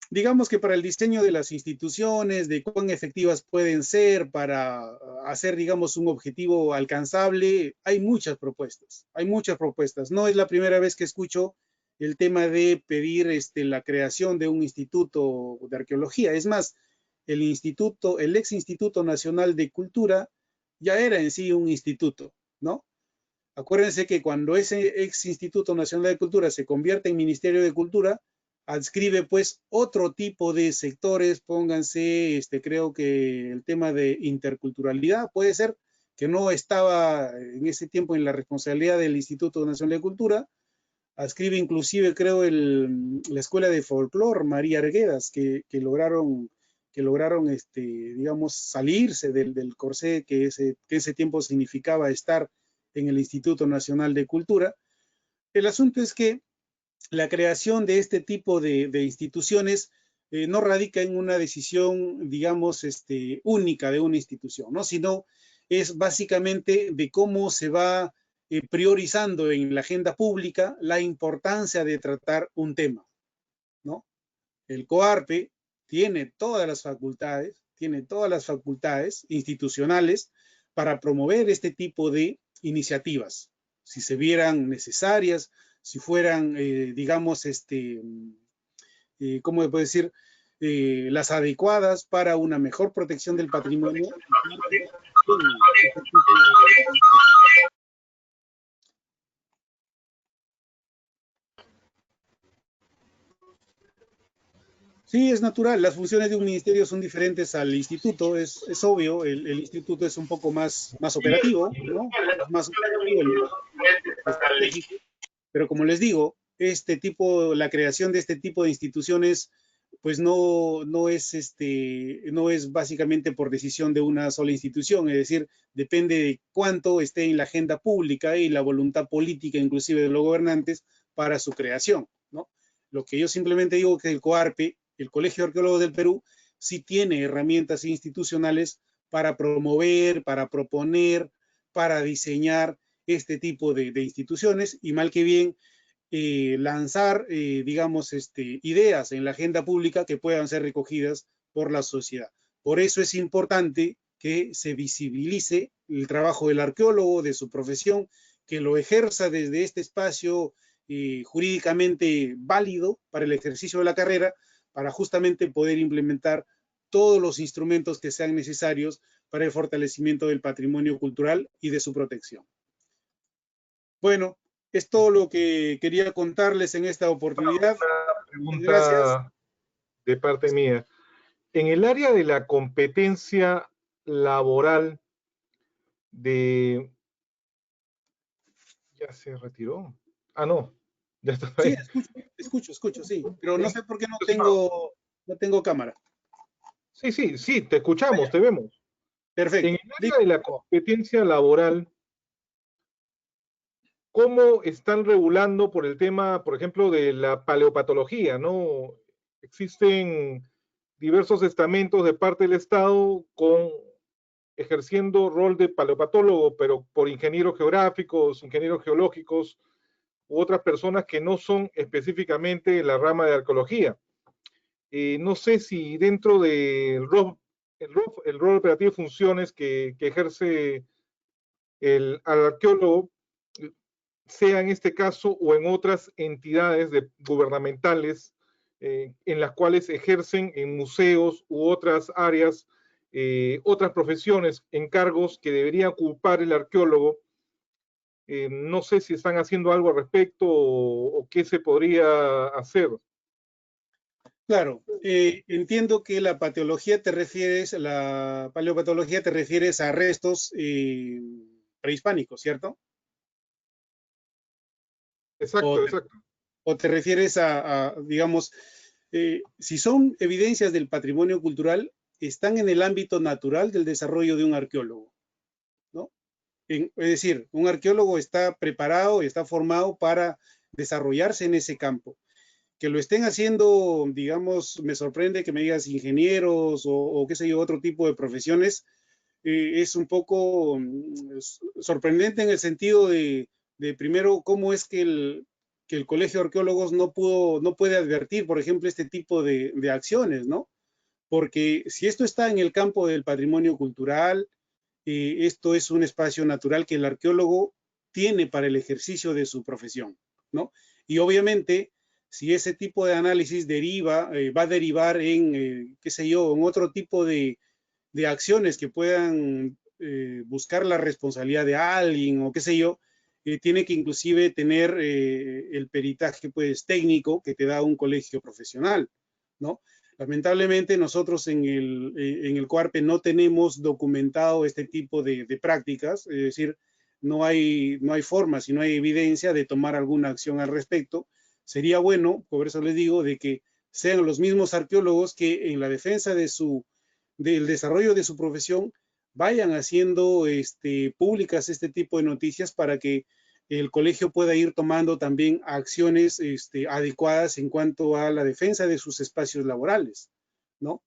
digamos que para el diseño de las instituciones, de cuán efectivas pueden ser para hacer, digamos, un objetivo alcanzable, hay muchas propuestas, hay muchas propuestas. No es la primera vez que escucho el tema de pedir la creación de un instituto de arqueología. Es más, el ex Instituto Nacional de Cultura ya era en sí un instituto, ¿no? Acuérdense que cuando ese ex Instituto Nacional de Cultura se convierte en Ministerio de Cultura, adscribe pues otro tipo de sectores, pónganse, creo que el tema de interculturalidad puede ser que no estaba en ese tiempo en la responsabilidad del Instituto Nacional de Cultura, adscribe inclusive creo la Escuela de Folclor María Arguedas, que lograron, digamos, salirse del corsé que ese tiempo significaba estar en el Instituto Nacional de Cultura. El asunto es que la creación de este tipo de instituciones no radica en una decisión, digamos, única de una institución, ¿no? Sino es básicamente de cómo se va priorizando en la agenda pública la importancia de tratar un tema, ¿no? El COARPE tiene todas las facultades institucionales para promover este tipo de iniciativas, si se vieran necesarias, si fueran, digamos, ¿cómo se puede decir? Las adecuadas para una mejor protección del patrimonio. Sí, es natural. Las funciones de un ministerio son diferentes al instituto, es obvio. El instituto es un poco más operativo, ¿no? Es más operativo, estratégico. Pero como les digo, la creación de este tipo de instituciones, pues no es básicamente por decisión de una sola institución, es decir, depende de cuánto esté en la agenda pública y la voluntad política, inclusive de los gobernantes, para su creación, ¿no? Lo que yo simplemente digo es que el COARPE, el Colegio de Arqueólogos del Perú, sí tiene herramientas institucionales para promover, para proponer, para diseñar este tipo de instituciones y mal que bien lanzar, digamos, ideas en la agenda pública que puedan ser recogidas por la sociedad. Por eso es importante que se visibilice el trabajo del arqueólogo, de su profesión, que lo ejerza desde este espacio jurídicamente válido para el ejercicio de la carrera, para justamente poder implementar todos los instrumentos que sean necesarios para el fortalecimiento del patrimonio cultural y de su protección. Bueno, es todo lo que quería contarles en esta oportunidad. Una pregunta Gracias. de parte mía. En el área de la competencia laboral de... ¿Ya se retiró? Ah, no. Ya está Sí, ahí. escucho, sí. Pero no sé por qué no tengo cámara. Sí, te escuchamos, te vemos. En Perfecto. el área de la competencia laboral, ¿cómo están regulando por el tema, por ejemplo, de la paleopatología, ¿no? Existen diversos estamentos de parte del Estado ejerciendo rol de paleopatólogo, pero por ingenieros geográficos, ingenieros geológicos u otras personas que no son específicamente la rama de arqueología. No sé si dentro del el rol operativo de funciones que ejerce al arqueólogo, sea en este caso o en otras entidades gubernamentales en las cuales ejercen en museos u otras áreas, otras profesiones, encargos que debería ocupar el arqueólogo. No sé si están haciendo algo al respecto o qué se podría hacer. Claro, entiendo que la paleopatología te refieres a restos prehispánicos, ¿cierto? Exacto. O te refieres digamos, si son evidencias del patrimonio cultural, están en el ámbito natural del desarrollo de un arqueólogo, ¿no? Es decir, un arqueólogo está preparado y está formado para desarrollarse en ese campo. Que lo estén haciendo, digamos, me sorprende que me digas ingenieros o qué sé yo, otro tipo de profesiones, es un poco sorprendente en el sentido de primero, cómo es que el Colegio de Arqueólogos no puede advertir, por ejemplo, este tipo de acciones, ¿no? Porque si esto está en el campo del patrimonio cultural, esto es un espacio natural que el arqueólogo tiene para el ejercicio de su profesión, ¿no? Y obviamente, si ese tipo de análisis va a derivar en, qué sé yo, en otro tipo de acciones que puedan buscar la responsabilidad de alguien o qué sé yo, tiene que inclusive tener el peritaje pues técnico que te da un colegio profesional, ¿no? Lamentablemente nosotros en el COARPE no tenemos documentado este tipo de prácticas, es decir, no hay forma, si no hay evidencia de tomar alguna acción al respecto. Sería bueno, por eso les digo, de que sean los mismos arqueólogos que en la defensa del desarrollo de su profesión vayan haciendo públicas este tipo de noticias para que el colegio pueda ir tomando también acciones adecuadas en cuanto a la defensa de sus espacios laborales, ¿no?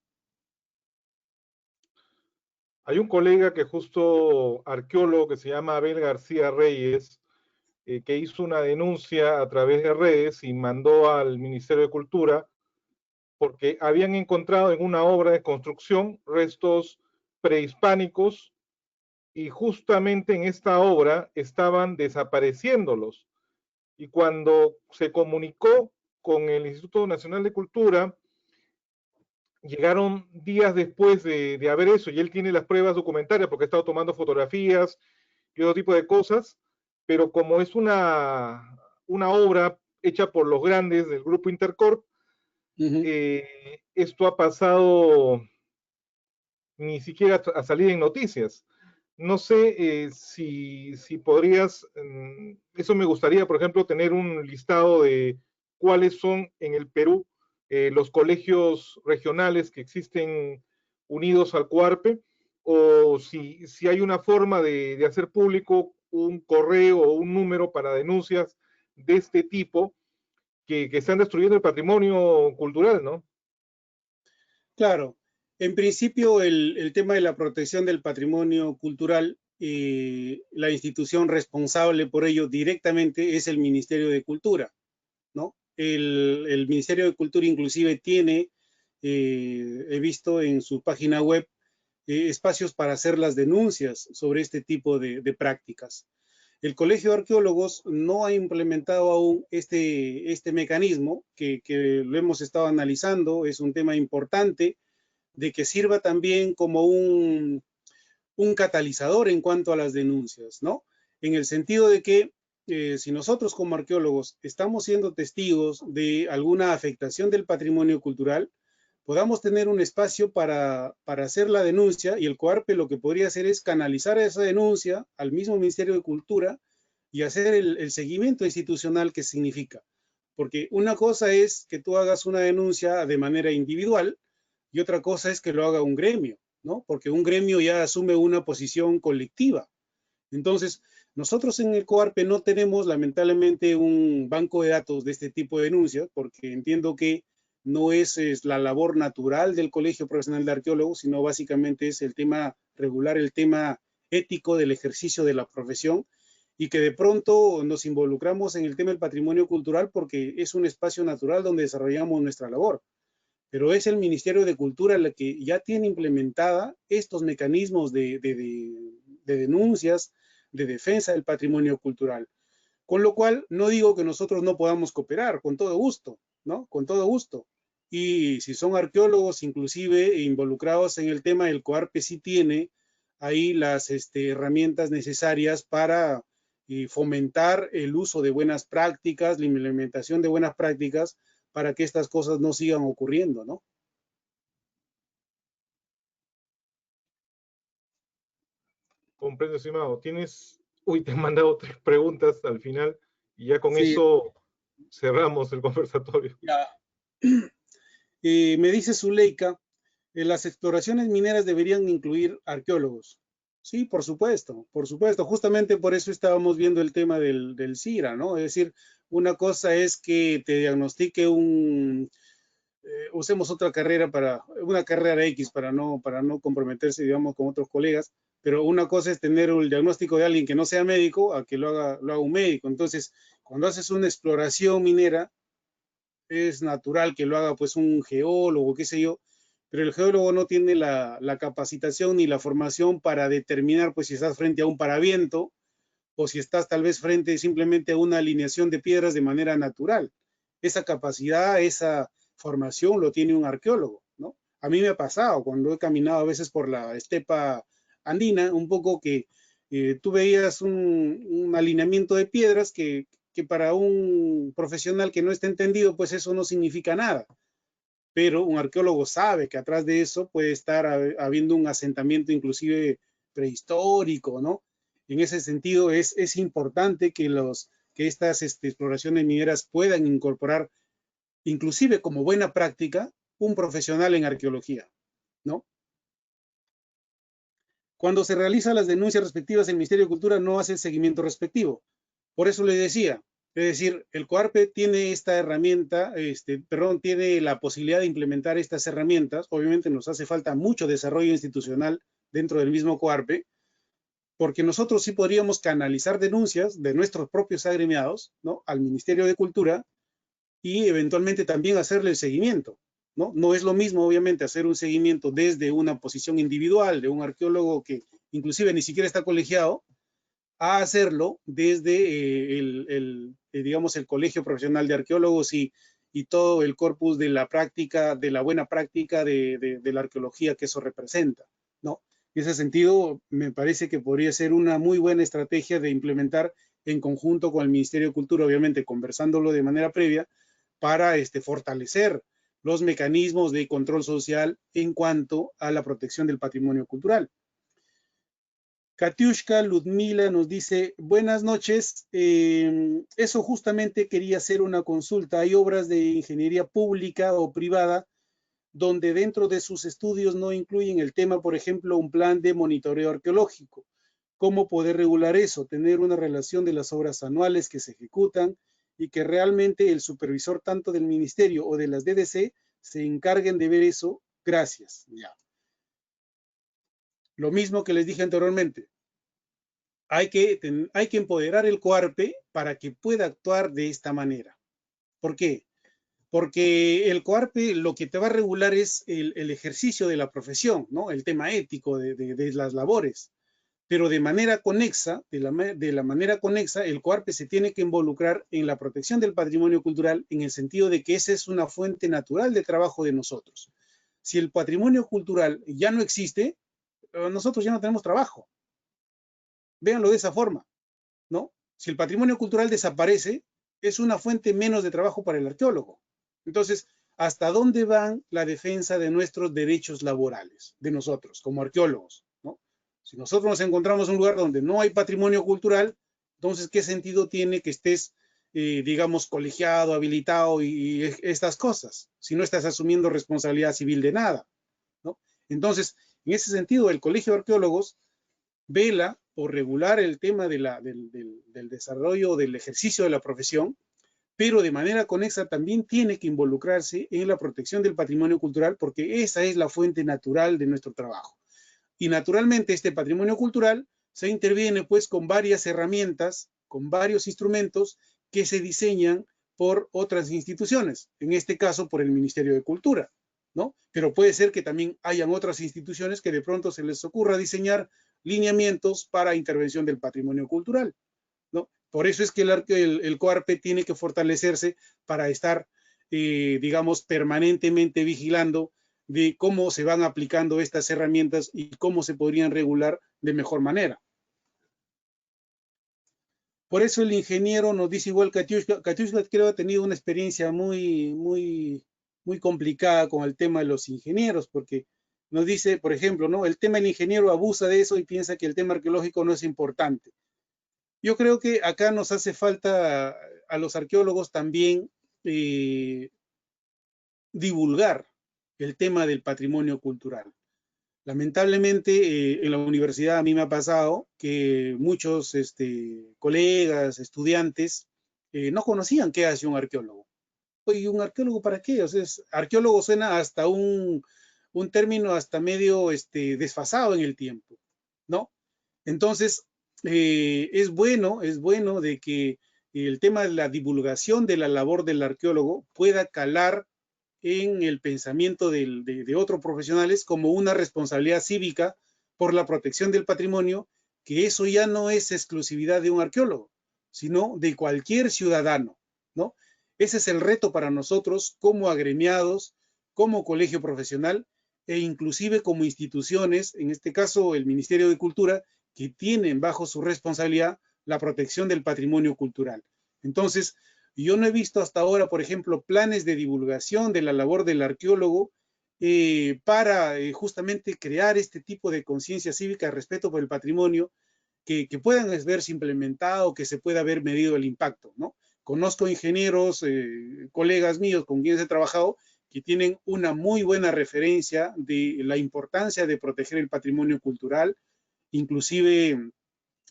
Hay un colega que justo arqueólogo que se llama Abel García Reyes, que hizo una denuncia a través de redes y mandó al Ministerio de Cultura porque habían encontrado en una obra de construcción restos prehispánicos y justamente en esta obra estaban desapareciéndolos. Y cuando se comunicó con el Instituto Nacional de Cultura, llegaron días después de haber eso, y él tiene las pruebas documentarias porque ha estado tomando fotografías y otro tipo de cosas, pero como es una obra hecha por los grandes del grupo Intercorp, esto ha pasado ni siquiera a salir en noticias. No sé si podrías, eso me gustaría, por ejemplo, tener un listado de cuáles son en el Perú los colegios regionales que existen unidos al COARPE, o si hay una forma de hacer público un correo o un número para denuncias de este tipo que están destruyendo el patrimonio cultural, ¿no? Claro, en principio el tema de la protección del patrimonio cultural, la institución responsable por ello directamente es el Ministerio de Cultura, ¿no? El Ministerio de Cultura inclusive tiene, he visto en su página web, espacios para hacer las denuncias sobre este tipo de prácticas. El Colegio de Arqueólogos no ha implementado aún este mecanismo que lo hemos estado analizando, es un tema importante de que sirva también como un catalizador en cuanto a las denuncias, ¿no? En el sentido de que si nosotros como arqueólogos estamos siendo testigos de alguna afectación del patrimonio cultural, podamos tener un espacio para hacer la denuncia, y el COARPE lo que podría hacer es canalizar esa denuncia al mismo Ministerio de Cultura y hacer el seguimiento institucional que significa. Porque una cosa es que tú hagas una denuncia de manera individual y otra cosa es que lo haga un gremio, ¿no? Porque un gremio ya asume una posición colectiva. Entonces, nosotros en el COARPE no tenemos lamentablemente un banco de datos de este tipo de denuncias, porque entiendo que no es la labor natural del Colegio Profesional de Arqueólogos, sino básicamente es el tema regular, el tema ético del ejercicio de la profesión, y que de pronto nos involucramos en el tema del patrimonio cultural porque es un espacio natural donde desarrollamos nuestra labor. Pero es el Ministerio de Cultura la que ya tiene implementada estos mecanismos de denuncias, de defensa del patrimonio cultural. Con lo cual, no digo que nosotros no podamos cooperar, con todo gusto, ¿no? Con todo gusto. Y si son arqueólogos, inclusive involucrados en el tema, el COARPE sí tiene ahí las herramientas necesarias para fomentar el uso de buenas prácticas, la implementación de buenas prácticas para que estas cosas no sigan ocurriendo, ¿no? Comprendo, estimado. Te he mandado 3 preguntas al final y ya con Sí, eso cerramos el conversatorio. ya. Me dice Zuleika, las exploraciones mineras deberían incluir arqueólogos. Sí, por supuesto. Justamente por eso estábamos viendo el tema del CIRA, ¿no? Es decir, una cosa es que te diagnostique usemos otra carrera una carrera X para no comprometerse, digamos, con otros colegas, Pero una cosa es tener el diagnóstico de alguien que no sea médico a que lo haga un médico. Entonces, cuando haces una exploración minera, es natural que lo haga pues un geólogo, qué sé yo, pero el geólogo no tiene la capacitación ni la formación para determinar pues si estás frente a un paraviento o si estás tal vez frente simplemente a una alineación de piedras de manera natural. Esa capacidad, esa formación lo tiene un arqueólogo, ¿no? A mí me ha pasado cuando he caminado a veces por la estepa andina, un poco que tú veías un alineamiento de piedras que para un profesional que no está entendido, pues eso no significa nada. Pero un arqueólogo sabe que atrás de eso puede estar habiendo un asentamiento inclusive prehistórico, ¿no? En ese sentido es importante que estas exploraciones mineras puedan incorporar, inclusive como buena práctica, un profesional en arqueología, ¿no? Cuando se realizan las denuncias respectivas, el Ministerio de Cultura no hace el seguimiento respectivo. Por eso le decía, es decir, el COARPE tiene esta herramienta, tiene la posibilidad de implementar estas herramientas. Obviamente nos hace falta mucho desarrollo institucional dentro del mismo COARPE, porque nosotros sí podríamos canalizar denuncias de nuestros propios agremiados, ¿no?, al Ministerio de Cultura y eventualmente también hacerle el seguimiento, ¿no? No es lo mismo, obviamente, hacer un seguimiento desde una posición individual de un arqueólogo que inclusive ni siquiera está colegiado, a hacerlo desde digamos, el Colegio Profesional de Arqueólogos y todo el corpus de la práctica, de la buena práctica de la arqueología que eso representa, ¿no? En ese sentido, me parece que podría ser una muy buena estrategia de implementar en conjunto con el Ministerio de Cultura, obviamente conversándolo de manera previa, para fortalecer los mecanismos de control social en cuanto a la protección del patrimonio cultural. Katiushka Ludmila nos dice, buenas noches, eso justamente quería hacer una consulta. Hay obras de ingeniería pública o privada donde dentro de sus estudios no incluyen el tema, por ejemplo, un plan de monitoreo arqueológico. ¿Cómo poder regular eso? Tener una relación de las obras anuales que se ejecutan y que realmente el supervisor tanto del ministerio o de las DDC se encarguen de ver eso. Gracias. Ya. Lo mismo que les dije anteriormente. Hay que empoderar el COARPE para que pueda actuar de esta manera. ¿Por qué? Porque el COARPE lo que te va a regular es el ejercicio de la profesión, ¿no? El tema ético de las labores. Pero de manera conexa, de la manera conexa, el COARPE se tiene que involucrar en la protección del patrimonio cultural en el sentido de que esa es una fuente natural de trabajo de nosotros. Si el patrimonio cultural ya no existe, nosotros ya no tenemos trabajo. Véanlo de esa forma, ¿no? Si el patrimonio cultural desaparece, es una fuente menos de trabajo para el arqueólogo. Entonces, ¿hasta dónde van la defensa de nuestros derechos laborales, de nosotros, como arqueólogos, ¿no? Si nosotros nos encontramos en un lugar donde no hay patrimonio cultural, entonces, ¿qué sentido tiene que estés, digamos, colegiado, habilitado y estas cosas, si no estás asumiendo responsabilidad civil de nada, ¿no? Entonces, en ese sentido, el Colegio de Arqueólogos vela por regular el tema del desarrollo, del ejercicio de la profesión, pero de manera conexa también tiene que involucrarse en la protección del patrimonio cultural porque esa es la fuente natural de nuestro trabajo. Y naturalmente este patrimonio cultural se interviene pues con varias herramientas, con varios instrumentos que se diseñan por otras instituciones, en este caso por el Ministerio de Cultura, ¿no? Pero puede ser que también hayan otras instituciones que de pronto se les ocurra diseñar lineamientos para intervención del patrimonio cultural, ¿no? Por eso es que el COARPE tiene que fortalecerse para estar, digamos, permanentemente vigilando de cómo se van aplicando estas herramientas y cómo se podrían regular de mejor manera. Por eso el ingeniero nos dice igual Katiushka. Katiushka creo que ha tenido una experiencia muy complicada con el tema de los ingenieros, porque nos dice, por ejemplo, ¿no? El tema del ingeniero abusa de eso y piensa que el tema arqueológico no es importante. Yo creo que acá nos hace falta a los arqueólogos también divulgar el tema del patrimonio cultural. Lamentablemente en la universidad a mí me ha pasado que muchos colegas, estudiantes, no conocían qué hace un arqueólogo. Oye, ¿un arqueólogo para qué? O sea, arqueólogo suena hasta un término hasta medio desfasado en el tiempo, ¿no? Entonces, es bueno de que el tema de la divulgación de la labor del arqueólogo pueda calar en el pensamiento de otros profesionales como una responsabilidad cívica por la protección del patrimonio, que eso ya no es exclusividad de un arqueólogo, sino de cualquier ciudadano, ¿no? Ese es el reto para nosotros como agremiados, como colegio profesional e inclusive como instituciones, en este caso el Ministerio de Cultura, que tienen bajo su responsabilidad la protección del patrimonio cultural. Entonces, yo no he visto hasta ahora, por ejemplo, planes de divulgación de la labor del arqueólogo para justamente crear este tipo de conciencia cívica de respeto por el patrimonio que puedan verse implementado, que se pueda haber medido el impacto, ¿no? Conozco ingenieros, colegas míos con quienes he trabajado, que tienen una muy buena referencia de la importancia de proteger el patrimonio cultural. Inclusive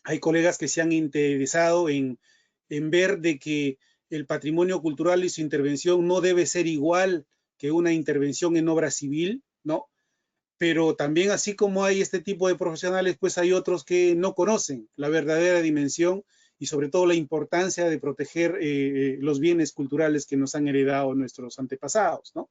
hay colegas que se han interesado en ver de que el patrimonio cultural y su intervención no debe ser igual que una intervención en obra civil, ¿no? Pero también así como hay este tipo de profesionales, pues hay otros que no conocen la verdadera dimensión y sobre todo la importancia de proteger los bienes culturales que nos han heredado nuestros antepasados, ¿no?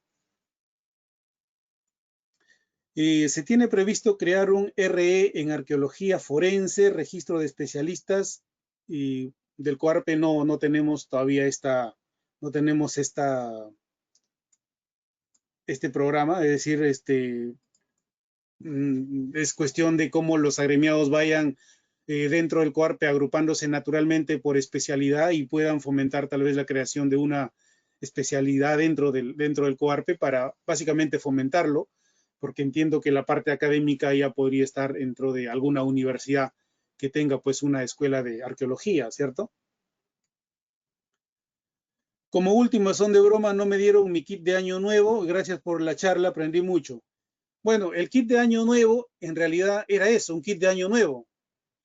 Se tiene previsto crear un RE en arqueología forense, registro de especialistas, y del COARPE no tenemos todavía no tenemos este programa, es decir, es cuestión de cómo los agremiados vayan dentro del COARPE agrupándose naturalmente por especialidad y puedan fomentar tal vez la creación de una especialidad dentro del COARPE para básicamente fomentarlo, porque entiendo que la parte académica ya podría estar dentro de alguna universidad que tenga pues una escuela de arqueología, ¿cierto? Como último, son de broma, no me dieron mi kit de año nuevo. Gracias por la charla, aprendí mucho. Bueno, el kit de año nuevo en realidad era eso, un kit de año nuevo.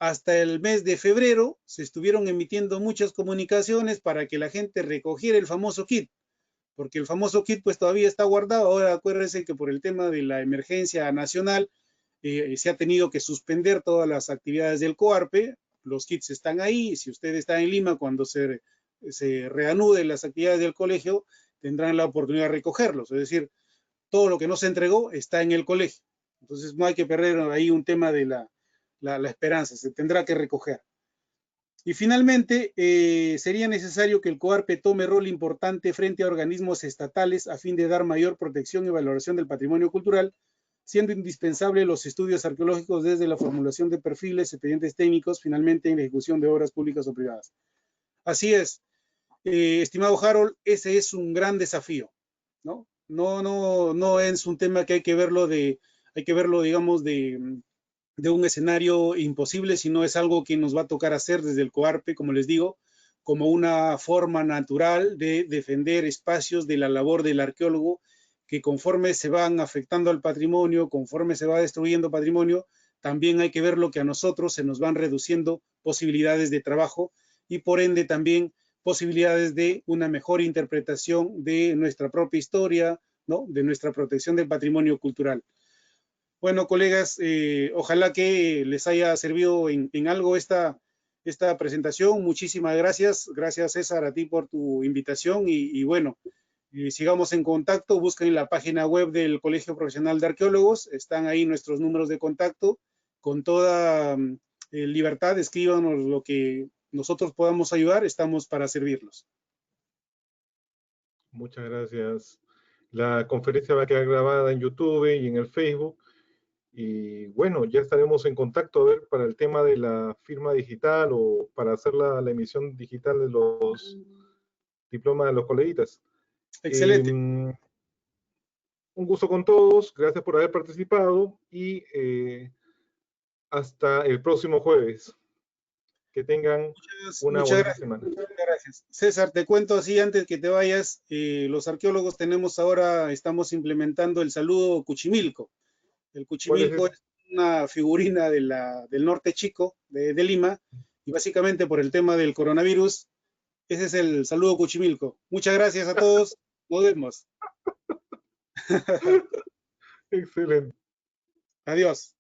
Hasta el mes de febrero se estuvieron emitiendo muchas comunicaciones para que la gente recogiera el famoso kit, porque el famoso kit pues todavía está guardado. Ahora acuérdense que por el tema de la emergencia nacional se ha tenido que suspender todas las actividades del COARPE. Los kits están ahí. Si usted está en Lima, cuando se reanuden las actividades del colegio, tendrán la oportunidad de recogerlos. Es decir, todo lo que no se entregó está en el colegio. Entonces no hay que perder ahí un tema de la esperanza, se tendrá que recoger. Y finalmente, sería necesario que el COARPE tome rol importante frente a organismos estatales a fin de dar mayor protección y valoración del patrimonio cultural, siendo indispensable los estudios arqueológicos desde la formulación de perfiles, expedientes técnicos, finalmente en la ejecución de obras públicas o privadas. Así es, estimado Harold, ese es un gran desafío, ¿no? No es un tema que hay que verlo, digamos, de un escenario imposible, sino es algo que nos va a tocar hacer desde el COARPE, como les digo, como una forma natural de defender espacios de la labor del arqueólogo, que conforme se van afectando al patrimonio, conforme se va destruyendo patrimonio, también hay que ver lo que a nosotros se nos van reduciendo posibilidades de trabajo y por ende también posibilidades de una mejor interpretación de nuestra propia historia, ¿no? De nuestra protección del patrimonio cultural. Bueno, colegas, ojalá que les haya servido en algo esta presentación. Muchísimas gracias. Gracias, César, a ti por tu invitación. Y bueno, sigamos en contacto. Busquen la página web del Colegio Profesional de Arqueólogos. Están ahí nuestros números de contacto. Con toda libertad, escríbanos lo que nosotros podamos ayudar. Estamos para servirlos. Muchas gracias. La conferencia va a quedar grabada en YouTube y en el Facebook. Y bueno, ya estaremos en contacto a ver para el tema de la firma digital o para hacer la emisión digital de los diplomas de los coleguitas. Excelente. Un gusto con todos, gracias por haber participado y hasta el próximo jueves. Que tengan una bonita semana. Muchas gracias. César, te cuento así antes que te vayas, los arqueólogos estamos implementando el saludo Cuchimilco. El Cuchimilco es una figurina del norte chico de Lima y básicamente por el tema del coronavirus, ese es el saludo Cuchimilco. Muchas gracias a todos, nos vemos. Excelente. Adiós.